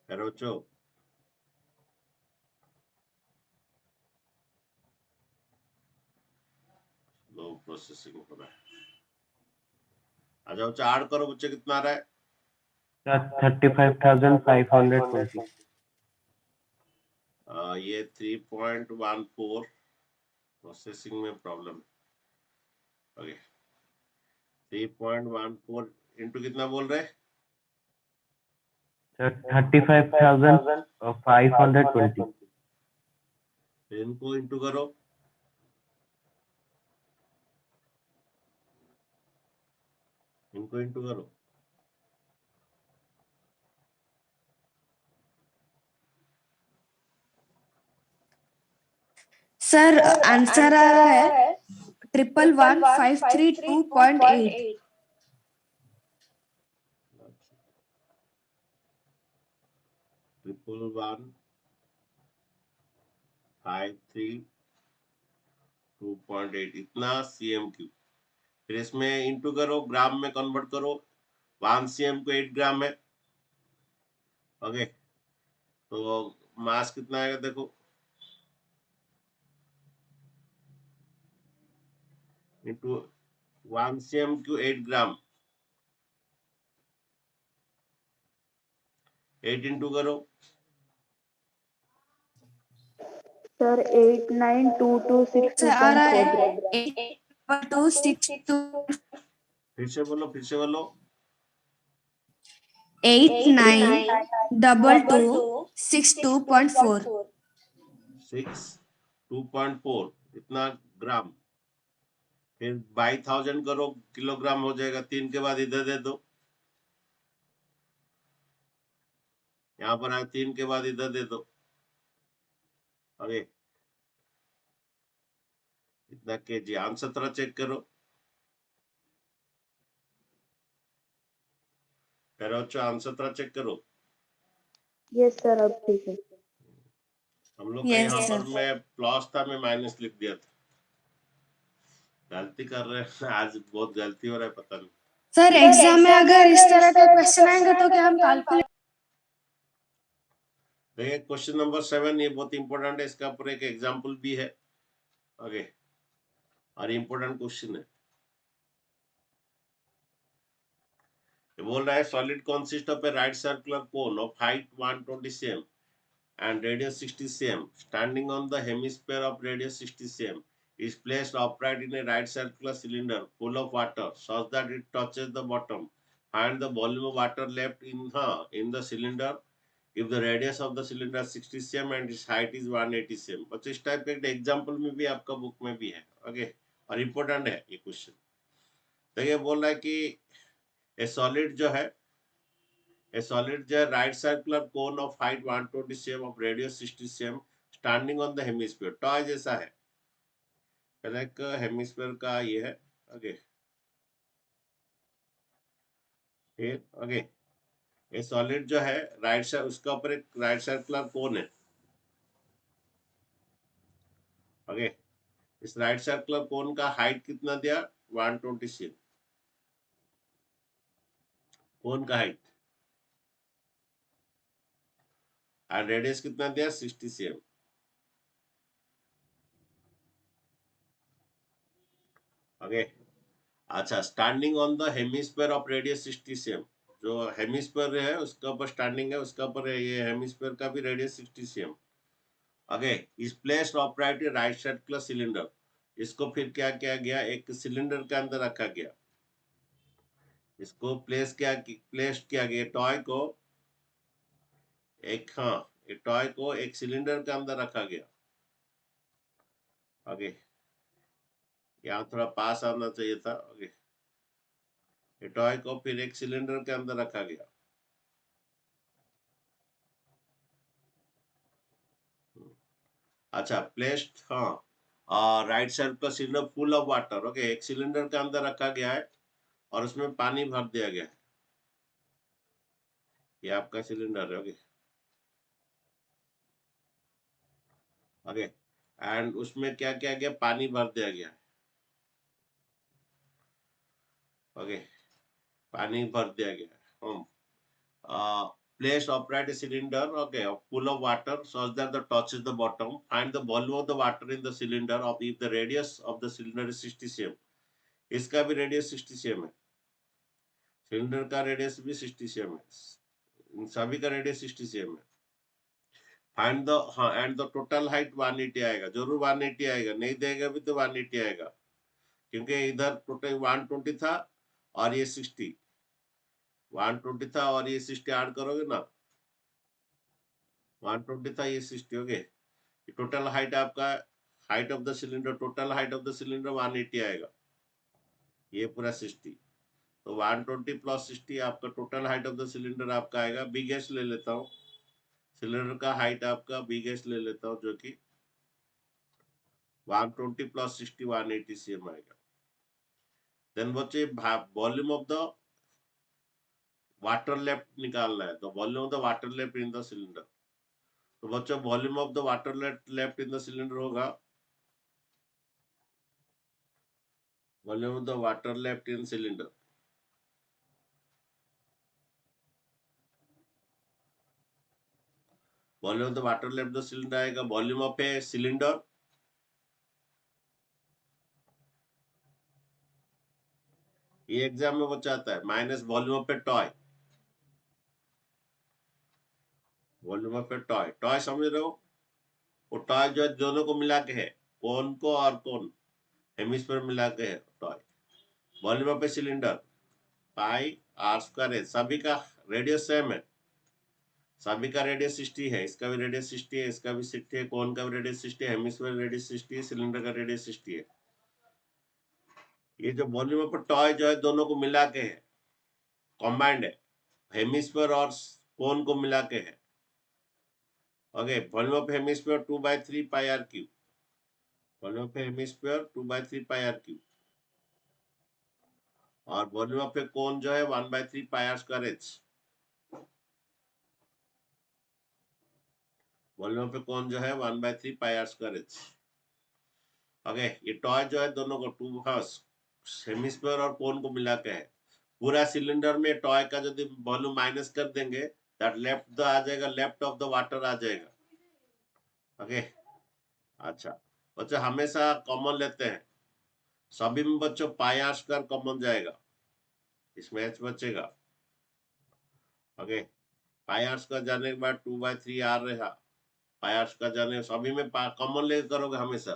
करो बच्चों. लो प्रोसेसिंग हो रहा है. आ जाओ बच्चों, ऐड करो बच्चे, कितना आ रहा है? Sir, 35,520. ये 3.14 प्रोसेसिंग में प्रॉब्लम है. ओके, 3.14 इंटू कितना बोल रहे? Sir, 35,520. इनको इंटू करो, इनको इंटू करो. सर आंसर आ रहा है 111,532.8. 111,532.8 इतना cm3. फिर इसमें इंटू करो, ग्राम में कन्वर्ट करो. 1 cm को 8 ग्राम है. ओके, तो मास कितना आएगा देखो, इंटू 1 cm को 8 ग्राम, 8 इंटू करो. सर 89226 आ रहा है 2.4 ग्राम. 8.262. फिर से बोलो, फिर से बोलो. 892262.4. 2.4 इतना ग्राम, फिर बाई 1000 करो किलोग्राम हो जाएगा। 3 के बाद इधर दे दो, यहाँ पर आए 3 के बाद इधर दे दो। अरे इतना केजी, आंसर थोड़ा चेक करो। आंसर थोड़ा चेक करो। यस सर, अब ठीक है। हम लोग का Yes, यहाँ sir. पर मैं प्लस था, मैं माइनस लिख दिया था। गलती कर रहे हैं आज, बहुत गलती हो रहा है, पता नहीं। सर एग्जाम में अगर इस तरह के क्वेश्चन आएंगे तो क्या हम कैलकुलेट? देखिए क्वेश्चन नंबर 7, ये बहुत इंपॉर्टेंट है, इसका ऊपर एक एग्जाम्पल भी है आगे, और इंपॉर्टेंट क्वेश्चन है। ये बोल रहा है solid consist of A right circular cone of height 120 cm and radius 60 cm standing on the hemisphere of radius 60 cm is placed upright in a right circular cylinder full of water such that it touches the bottom. Find the volume of water left in the cylinder if the radius of the cylinder is 60 cm and its height is 180 cm. बच्चों इस type के example में भी आपका book में भी है okay, और इम्पोर्टेंट है ये क्वेश्चन। तो ये बोल रहा है कि ए सॉलिड जो है, right circular cone of height 120 cm of radius 60 cm standing on the hemisphere, toy जैसा है, एक हेमिस्फीयर का ये है ओके। फिर ओके, ये सॉलिड जो है राइट साइड, उसका ऊपर एक राइट सर्कुलर कोन है ओके। इस राइट सर्कुलर कोन का हाइट कितना दिया, 120 cm, कोन का हाइट, और रेडियस कितना दिया, 60 cm ओके। अच्छा, standing on the hemisphere of radius 60 cm, जो हेमिस्फीयर है उसका ऊपर स्टैंडिंग है, उसका ऊपर ये हेमिस्फीयर का भी रेडियस 60 cm ओके। इस प्लेस्ड ऑपराइट राइट सर्कुलर सिलेंडर, इसको फिर क्या किया गया, एक सिलेंडर के अंदर रखा गया, इसको प्लेस किया गया टॉय को एक, एक टॉय को एक सिलेंडर के अंदर रखा गया ओके। यहाँ थोड़ा पास आना चाहिए था ओके। ये टॉय को फिर एक सिलेंडर के अंदर रखा गया, अच्छा प्लेस्ड राइट साइड का cylinder full of water okay, एक सिलेंडर के अंदर रखा गया है और उसमें पानी भर दिया गया है, ये आपका सिलेंडर है ओके ओके। एंड उसमें क्या किया गया, पानी भर दिया गया है ओके, पानी भर दिया गया है। Place upright a cylinder okay full of water such that the touches the bottom. Find the volume of the water in the cylinder of if the radius of the cylinder is 60 cm. इसका भी radius 60 cm है, cylinder का radius भी 60 cm है, इन सभी का radius 60 cm है। Find the end the total height 180 आएगा, जरूर 180 आएगा, नहीं देगा भी तो 180 आएगा, क्योंकि इधर टोटल 120 था और ये 60, 120 था और ये 60 ऐड करोगे ना, 120 था ये 60 हो गए। टोटल हाइट आपका, height of the cylinder, total height of the cylinder 180 आएगा, ये पूरा 60, तो 120 प्लस 60 आपका total height of the cylinder आपका आएगा। बी गैस ले लेता हूँ, सिलेंडर का हाइट आपका बी गैस ले लेता हूँ, जो कि 120 प्लस 60 180 cm आएगा। देन बच्चे volume of the water left निकालना है, तो volume of the water left in the cylinder, तो बच्चों volume of the water left in the cylinder होगा, volume of the water left in cylinder, volume of the water left the cylinder आएगा, volume of a cylinder ये exam में बच्चा आता है, minus volume of a toy, volume of a toy, toy समझ रहे हो, वो टॉय जो दोनों को मिला के है, कौन को और कौन हेमिस्फीयर मिला के है toy. Volume of a cylinder pi r square h, सभी का रेडियस सेम है, सभी का रेडियस 60 है, इसका भी रेडियस 60 है, इसका भी 60 है, कोन का भी रेडियस 60 है, हेमिस्फीयर रेडियस 60 है, सिलेंडर का रेडियस 60 है। ये जो वॉल्यूम ऑफ टॉय जो है दोनों को मिला के है, कॉम्बाइंड है, हेमिस्फीयर और कोन को मिला के है। Okay, volume of hemisphere 2/3 pi r cube, volume of hemisphere 2/3 pi r cube, और वॉल्यूम ऑफ ए कोन जो है 1/3 pi r square h, volume of a cone जो है 1/3 pi r square h. Okay, ये टॉय जो है दोनों को टू हेमिस्फीयर और कोन को मिला के है। पूरा सिलेंडर में टॉय का यदि वॉल्यूम माइनस कर देंगे दैट लेफ्ट आ जाएगा, लेफ्ट ऑफ द वाटर आ जाएगा। ओके, अच्छा बच्चों हमेशा कॉमन लेते हैं, सभी में बच्चों पाई आर स्क्वायर कॉमन जाएगा, इसमें एच बचेगा। ओके, पाई आर स्क्वायर जाने के बाद 2/3 आर रहा, पाई आर स्क्वायर जाने सभी में कॉमन ले करोगे हमेशा,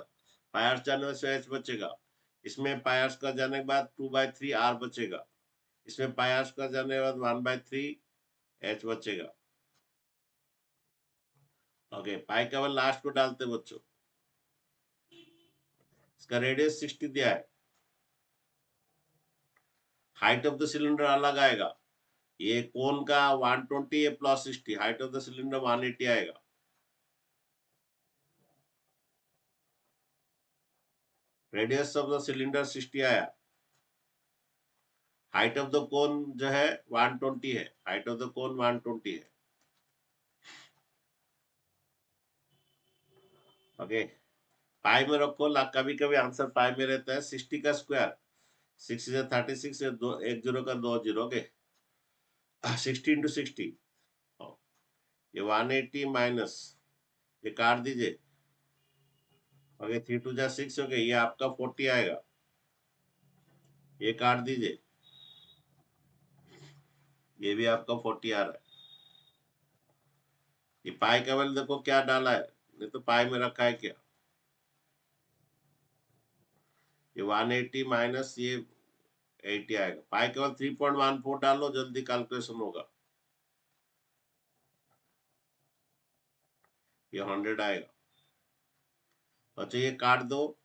पाई आर जाने से एच बचेगा, इसमें पाई आर स्क्वायर जाने के बाद 2/3 आर बचेगा, इसमें पाई आर स्क्वायर जाने के बाद 1/3 एच बचेगा। ओके, पाई केवल लास्ट को डालते बच्चों, इसका रेडियस 60 दिया है, हाइट ऑफ द सिलेंडर अलग आएगा, ये कोन का 120 है plus 60, height of the cylinder 180 आएगा। रेडियस ऑफ द सिलेंडर 60 आया, हाइट ऑफ द कोन जो है 120 है, हाइट ऑफ द कोन 120 है। ओके, पाई में रखो, कभी कभी आंसर पाई में रहता है। 60 का स्क्वायर 6 is 36, एक जीरो का 2 जीरो। ओके, 60 इंटू 60, ये 180 माइनस, ये काट दीजिए। ओके, 3 2 जा 6 हो गए, ये आपका 40 आएगा, ये काट दीजिए, ये भी आपका 40 आ रहा है। ये पाई केवल देखो क्या डाला है, नहीं तो पाई में रखा है क्या, ये 180 माइनस ये 80 आएगा, पाई केवल 3.14 डालो, जल्दी कैलकुलेशन होगा, ये 100 आएगा। अच्छा, ये काट दो,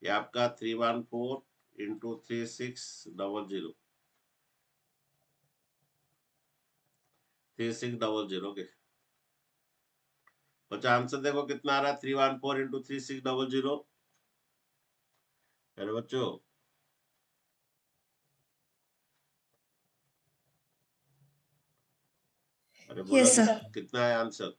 ये आपका 314 इंटू 3600 3600 के। बच्चा आंसर देखो कितना आ रहा है, 314 इंटू 3600। अरे बच्चों, अरे बोला Yes, sir. कितना है आंसर?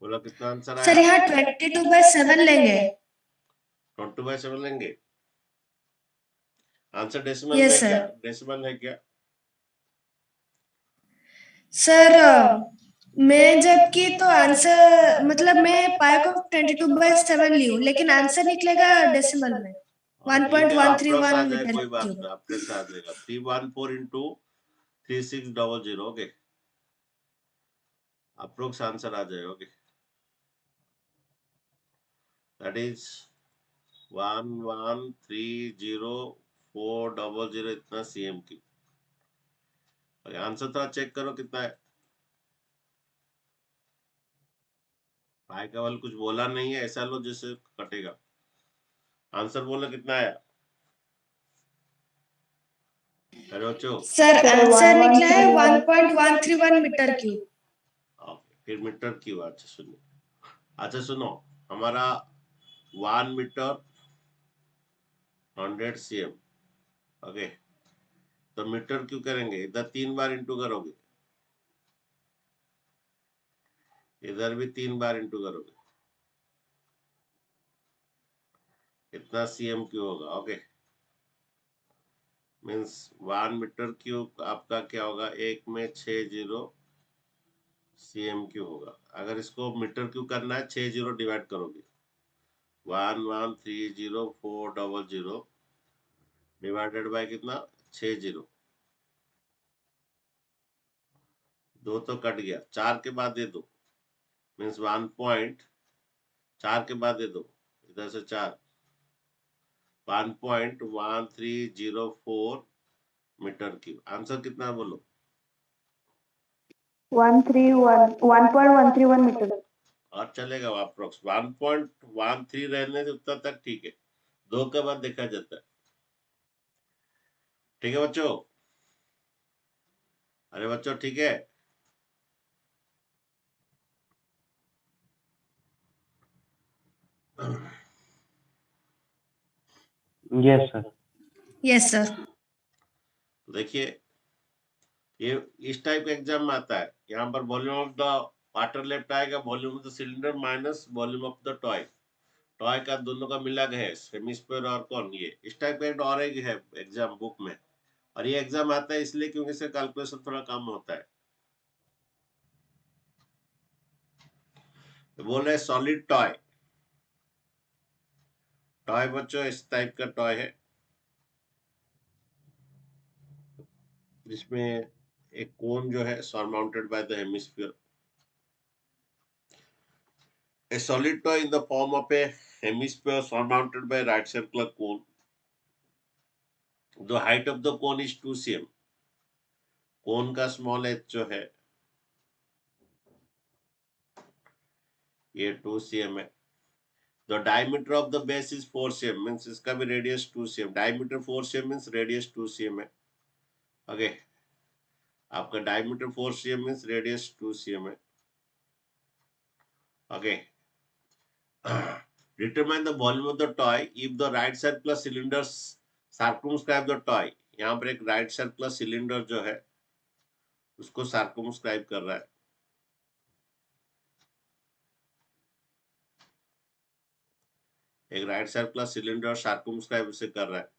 बोला कितना आंसर सर आया? यहाँ 22/7 लेंगे। 22/7 लेंगे। आंसर डेसिमल Yes, में क्या? sir. डेसिमल है क्या? सर मैं जब की तो आंसर मतलब मैं पाई को 22/7 ली हूँ, लेकिन आंसर निकलेगा डेसिमल में अप्रोक्स आ 1.131 जाए, मीटर कोई बात क्यूब। नहीं, अप्रोक्स आ जाएगा। 314 इंटू 3600, ओके, अप्रोक्स आंसर आ जाएगा। ओके, दैट इज 1130400, इतना सीएम की। आंसर थोड़ा चेक करो कितना है। भाई केवल कुछ बोला नहीं है, ऐसा लो जैसे कटेगा। आंसर बोलो कितना आया? अरे बच्चों, सर आंसर निकला है 1.131 मीटर क्यूब। फिर मीटर क्यों? अच्छा सुनो, अच्छा सुनो, हमारा 1 मीटर 100 cm। ओके, तो मीटर क्यों करेंगे, इधर 3 बार इंटू करोगे, इधर भी 3 बार इंटू करोगे, इतना सीएम क्यों होगा। ओके, मीन्स 1 मीटर क्यूब आपका क्या होगा, एक में 6 जीरो सीएम क्यू होगा। अगर इसको मीटर क्यू करना है, 6 जीरो डिवाइड करोगे, 1130400 डिवाइडेड बाय कितना, 6 जीरो, 2 तो कट गया, 4 के बाद दे दो, मीन्स 1.4 के बाद दे दो, इधर से 4, 1.1304 मीटर क्यूब। आंसर कितना बोलो? 1.131 meter. और चलेगा अप्रोक्स 1.13 रहने से उतना तक ठीक है, 2 के बाद देखा जाता है। ठीक है बच्चों? अरे बच्चों ठीक है? Yes, sir. Yes, sir. देखिए ये इस टाइप का एग्जाम में आता है। यहाँ पर volume of the water left आएगा, volume of the cylinder minus volume of the toy. Toy का दोनों का मिला है, हेमिस्फीयर और कौन, ये इस टाइप का एक और एक है एग्जाम बुक में। और ये एग्जाम आता है इसलिए क्योंकि इससे कैलकुलेशन थोड़ा कम होता है। बोल रहे सॉलिड टॉय। टॉय बच्चों इस टाइप का टॉय है जिसमें एक कोन जो है surmounted by the hemisphere. A solid toy in the form of a hemisphere surmounted by a right circular cone. The height of the cone is 2 cm. कोन का small H जो है ये 2 cm है। The diameter of the base is 4 cm, means इसका भी radius 2 cm। diameter 4 cm means radius 2 cm है। Okay, आपका diameter 4 cm means radius 2 cm है। Okay, determine the volume of the toy if the right circular cylinders circumscribe the toy। यहाँ पर एक right circular cylinder जो है उसको circumscribe कर रहा है। एक राइट सर्कुलर सिलेंडर सर्कमस्क्राइब उसे कर रहा है।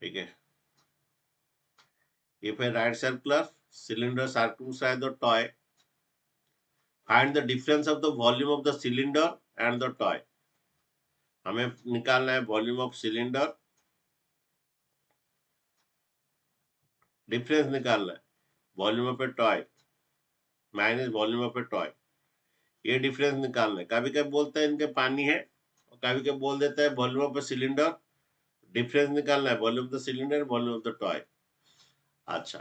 ठीक है, if a right circular cylinder circumscribe the toy, find the difference of the volume of the cylinder and the toy। हमें निकालना है वॉल्यूम ऑफ सिलेंडर, डिफरेंस निकालना है volume of a toy minus volume of a toy. ये difference निकालना है। कभी कभी बोलता है इनके पानी है और कभी कभी बोल देता है volume of a cylinder. Difference निकालना है volume of the cylinder volume of the toy. अच्छा,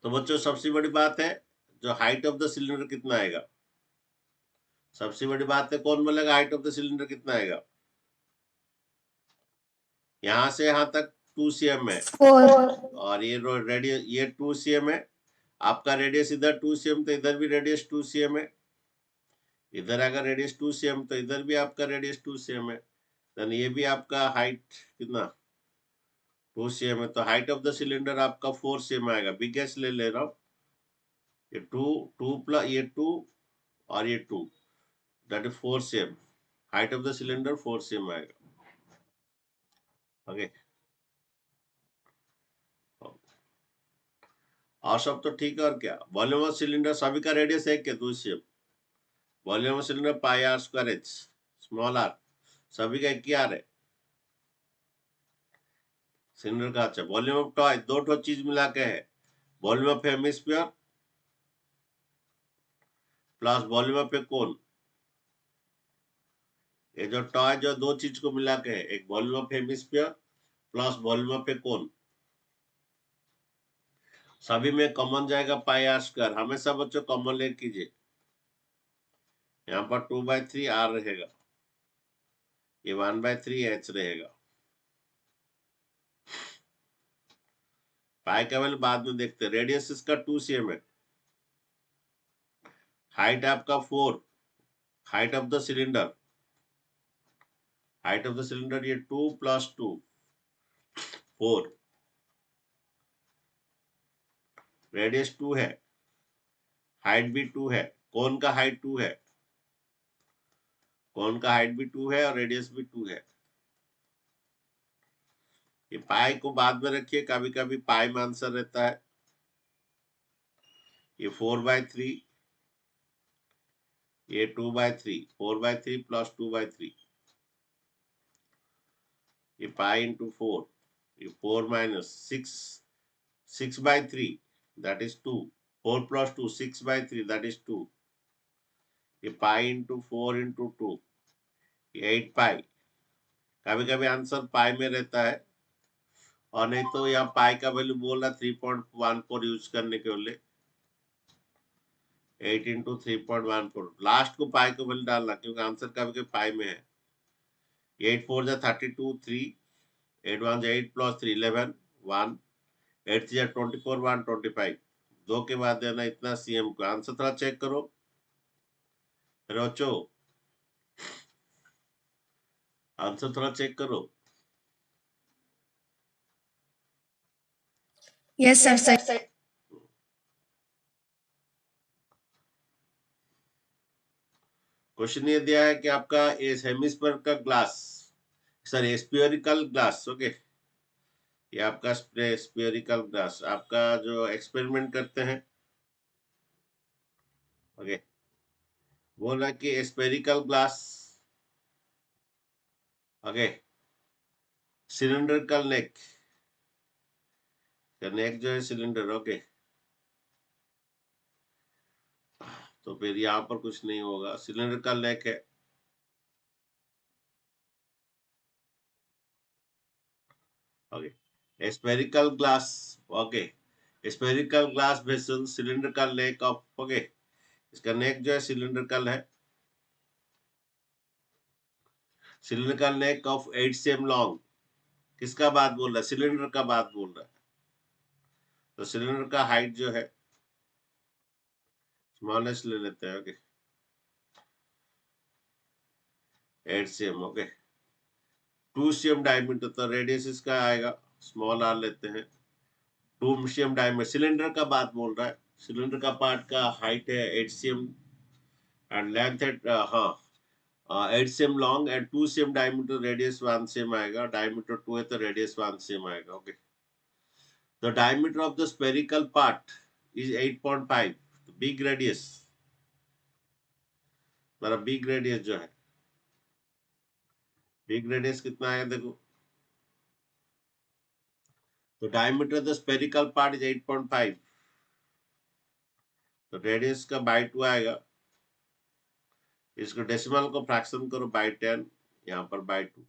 तो बच्चों सबसे बड़ी बात है जो हाइट ऑफ द सिलेंडर कितना आएगा। सबसे बड़ी बात है कौन बोलेगा हाइट ऑफ द सिलेंडर कितना आएगा? यहाँ से यहाँ तक 2 cm है 4. और ये रेडियस ये 2 cm है। आपका रेडियस इधर 2 cm तो इधर भी रेडियस 2 cm है। इधर अगर रेडियस 2 cm तो इधर भी आपका रेडियस 2 cm है। देन ये भी आपका हाइट कितना 2 cm है। तो हाइट ऑफ द सिलेंडर आपका 4 cm आएगा। बिगेस्ट ले रहा हूँ, ये 2 प्लस ये 2 और ये 2, that is 4 cm। Height of the cylinder 4 cm आएगा। ओके, और सब तो ठीक है। और क्या वॉल्यूम ऑफ सिलेंडर सभी का रेडियस है क्या 2 cm। Volume of cylinder pi r square h small r सभी का एक ही आर है सिलेंडर का। अच्छा, वॉल्यूम ऑफ टॉय दो चीज मिला के है, volume of hemisphere plus volume of a cone. ये जो टॉय जो दो चीज को मिला के है, एक volume of hemisphere plus volume of a cone. सभी में कॉमन जाएगा पाई आर स्क्वायर। हमेशा बच्चों कॉमन ले कीजिए। यहाँ पर 2/3 आर रहेगा, ये 1/3 एच रहेगा। पाई का वैल्यू बाद में देखते हैं। रेडियस इसका 2 cm है। हाइट आपका 4, height of the cylinder, height of the cylinder ये 2 + 2 4, रेडियस 2 है, हाइट भी 2 है। कोन का हाइट 2 है, कोन का हाइट भी 2 है और रेडियस भी 2 है। ये पाई को बाद में रखिए, कभी कभी पाई में आंसर रहता है। ये 4/3, ये 2/3, 4/3 + 2/3, ये पाई इंटू 4, ये 4 - 6 6/3 that is 2. 4 plus 2 6/3 that is 2. ये पाई इंटू 4 इंटू 2 8 पाई. कभी कभी आंसर पाई में रहता है और नहीं तो यहाँ पाई का वैल्यू बोल रहा 3.14 यूज करने के लिए 8 इंटू 3.14 लास्ट को पाई को वैल्यू डालना क्योंकि आंसर कभी कभी पाई में है. 8 4 जा 32 3 8 1 जा 8 प्लस 3 11 1 8 जा 24 1 25 दो के बाद देना इतना सीएम को. आंसर थोड़ा चेक करो रोचो, आंसर थोड़ा चेक करो. Yes, sir. क्वेश्चन ये दिया है कि आपका हेमिस्फीयर का glass sorry spherical glass okay ये आपका स्फीयरिकल ग्लास आपका जो एक्सपेरिमेंट करते हैं ओके बोल रहा है कि spherical glass okay cylindrical neck जो है सिलेंडर ओके तो फिर यहाँ पर कुछ नहीं होगा. सिलेंडर का नेक है okay spherical glass okay spherical glass vessel cylinder का नेक ऑफ ओके इसका नेक जो है सिलेंड्रिकल है. सिलेंडर का नेक ऑफ 8 cm लॉन्ग किसका बात बोल रहा है सिलेंडर का बात बोल रहा है. तो सिलेंडर का हाइट जो है स्मॉलेस्ट ले लेते हैं okay 8 cm okay 2 cm diameter तो रेडियस इसका आएगा स्मॉल आर लेते हैं 2 cm डायमीटर सिलेंडर का बात बोल रहा है. सिलेंडर का पार्ट का हाइट है 8 cm एंड लेंथ है हाँ 8 cm long and 2 cm diameter radius 1 cm आएगा. डायमीटर 2 है तो रेडियस 1 cm आएगा okay. The diameter of the spherical part is 8.5 big radius मतलब बिग रेडियस जो है बिग रेडियस कितना आएगा देखो. तो diameter of the spherical part is 8.5 तो रेडियस का बाय 2 आएगा. इसको डेसिमल को फ्रैक्शन करो बाय 10 यहाँ पर बाय 2.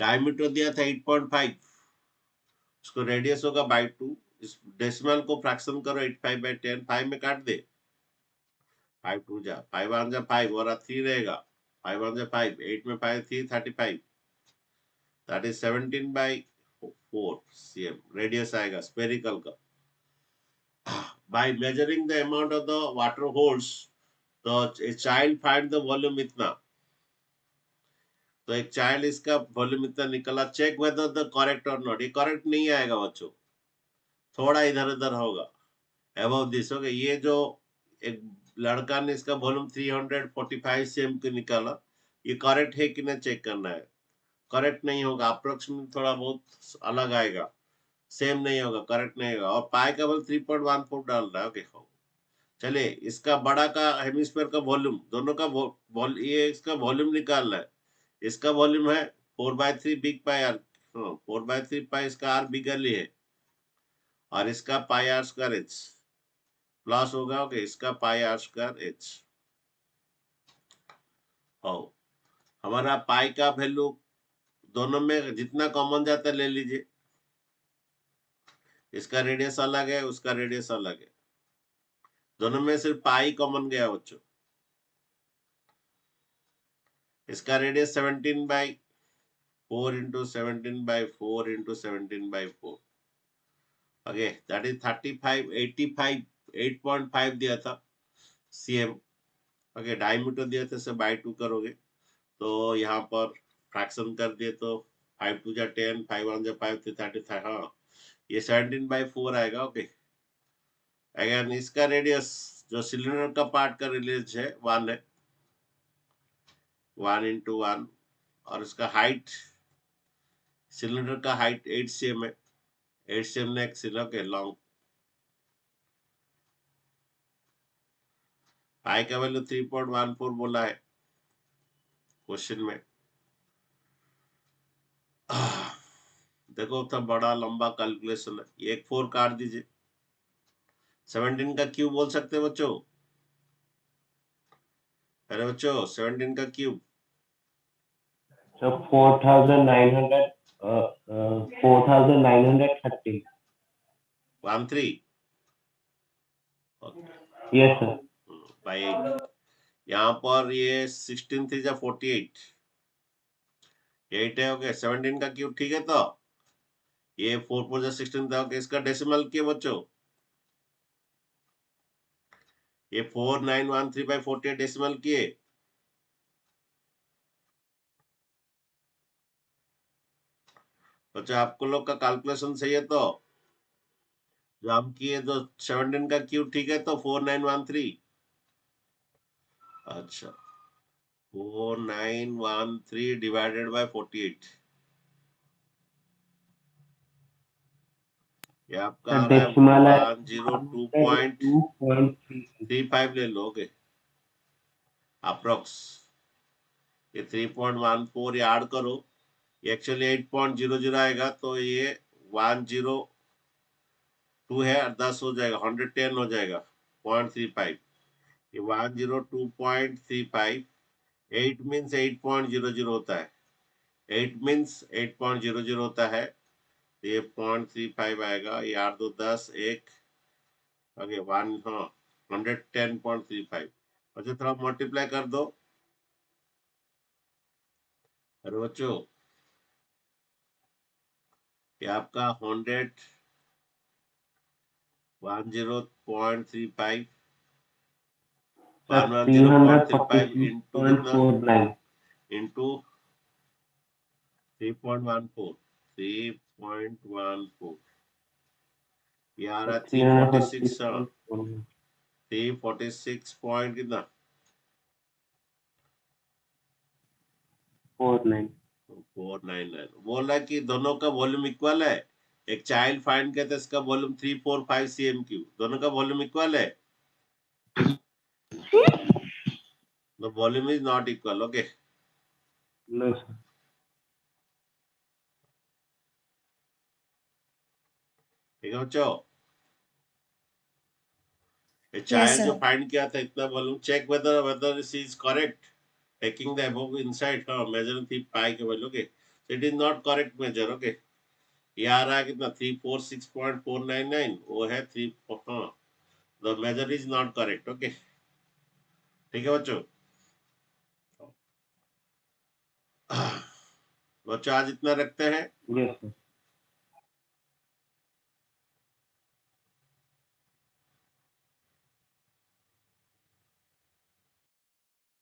डायमीटर दिया था 8.5 उसको रेडियस होगा बाय 2 इस डेसिमल को फ्रैक्शन करो 85 by 10 5 में काट दे 5 2 जा 5 1 जा 5 और 3 रहेगा 5 1 जा 5 8 में 5 3 35 that is 17 by 4 cm radius आएगा स्फेरिकल का. By measuring the amount of the water holes तो a child find the volume इतना तो एक चाइल्ड इसका वॉल्यूम इतना निकला. चेक वेदर द करेक्ट और नॉट. ये करेक्ट नहीं आएगा बच्चों थोड़ा इधर उधर होगा अबव दिस ओके. ये जो एक लड़का ने इसका वॉल्यूम 345 cm की निकाला ये करेक्ट है कि नहीं चेक करना है. करेक्ट नहीं होगा अप्रोक्सीमेट थोड़ा बहुत अलग आएगा सेम नहीं होगा करेक्ट नहीं होगा. और पाई का बल 3.14 डाल रहा है ओके. चलिए इसका बड़ा का हेमिस्फीयर का वॉल्यूम दोनों का ये इसका वॉल्यूम निकालना है. इसका वॉल्यूम है 4/3 बिग पाई आर 4/3 पाई इसका आर बिगरली है और इसका पाई आर स्क्वायर एच प्लस होगा ओके इसका पाई आर स्क्वायर एच. हमारा पाई का वैल्यू दोनों में जितना कॉमन जाता है ले लीजिए. इसका रेडियस अलग है उसका रेडियस अलग है दोनों में सिर्फ पाई कॉमन गया बच्चों. इसका radius 17 by 4 into 17 by 4 into 17 by 4 okay that is 35 85 8.5 दिया था cm ओके. डायमीटर दिया था से बाय 2 करोगे तो यहाँ पर फ्रैक्शन कर दिए तो 5 2 जा 10 5 1 जा 5 3 35 हाँ ये 17 by 4 आएगा ओके. अगेन इसका रेडियस जो सिलेंडर का पार्ट का रेडियस है 1 है 1 into 1 और इसका हाइट सिलेंडर का हाइट 8 cm है 8 cm नेक सिलेंडर के लॉन्ग. पाई का वैल्यू 3.14 बोला है क्वेश्चन में. देखो तो बड़ा लंबा कैलकुलेशन है, एक 4 काट दीजिए। 17 का क्यूब बोल सकते हैं बच्चों? अरे बच्चों 17 का cube So 4,900, 4,930. 13 Yes, sir. By 8। यहाँ पर ये 16 थी जा 48, 8 है, ओके। 17 का क्यूब ठीक है। तो ये 4 4 जा 16 था, ओके। इसका डेसिमल किए बच्चों, ये 4913/48 डेसिमल किए। बच्चों आपको लोग का कैलकुलेशन सही है? तो जो हम किए तो 17 का क्यूब ठीक है, तो 4913। अच्छा 4913 डिवाइडेड बाय 48, ये आपका आ Sir, रहा है decimal है 102.35 102.3. ले लोगे अप्रोक्स। ये 3.14 ये ऐड करो, ये एक्चुअली 8.00 आएगा, तो ये 102 है, 10 हो जाएगा, 110 हो जाएगा 0.35। ये 102.35, 8 मीन्स 8.00 होता है, 8 मीन्स 8.00 होता है। तो ये 0.35 आएगा, ये 8 2 10 1 आगे 1, हाँ 110.35। अच्छा थोड़ा मल्टीप्लाई कर दो। अरे बच्चों ये आपका 110.35 Sir, 110.35 इंटू कितना, 346.49. इंटू 3.14, 3.14, ये आ रहा है 346, हाँ 346.49. 346 पॉइंट कितना, 49. 499। बोल रहा है कि दोनों का वॉल्यूम इक्वल है। एक चाइल्ड फाइंड कहते हैं, इसका वॉल्यूम 345 cm3, दोनों का वॉल्यूम इक्वल है। The volume is not equal, okay. No, sir. ठीक है बच्चों, ये Yes, चाइल्ड जो sir. फाइंड किया था इतना volume, check whether whether is correct taking the above inside, हाँ मेजर थी पाई के value, okay. It is not correct measure, okay. ये आ रहा है कितना 346.499, वो है 3, हाँ the measure is not correct, okay. ठीक है बच्चों। बच्चों आज इतना रखते हैं। Yes, sir.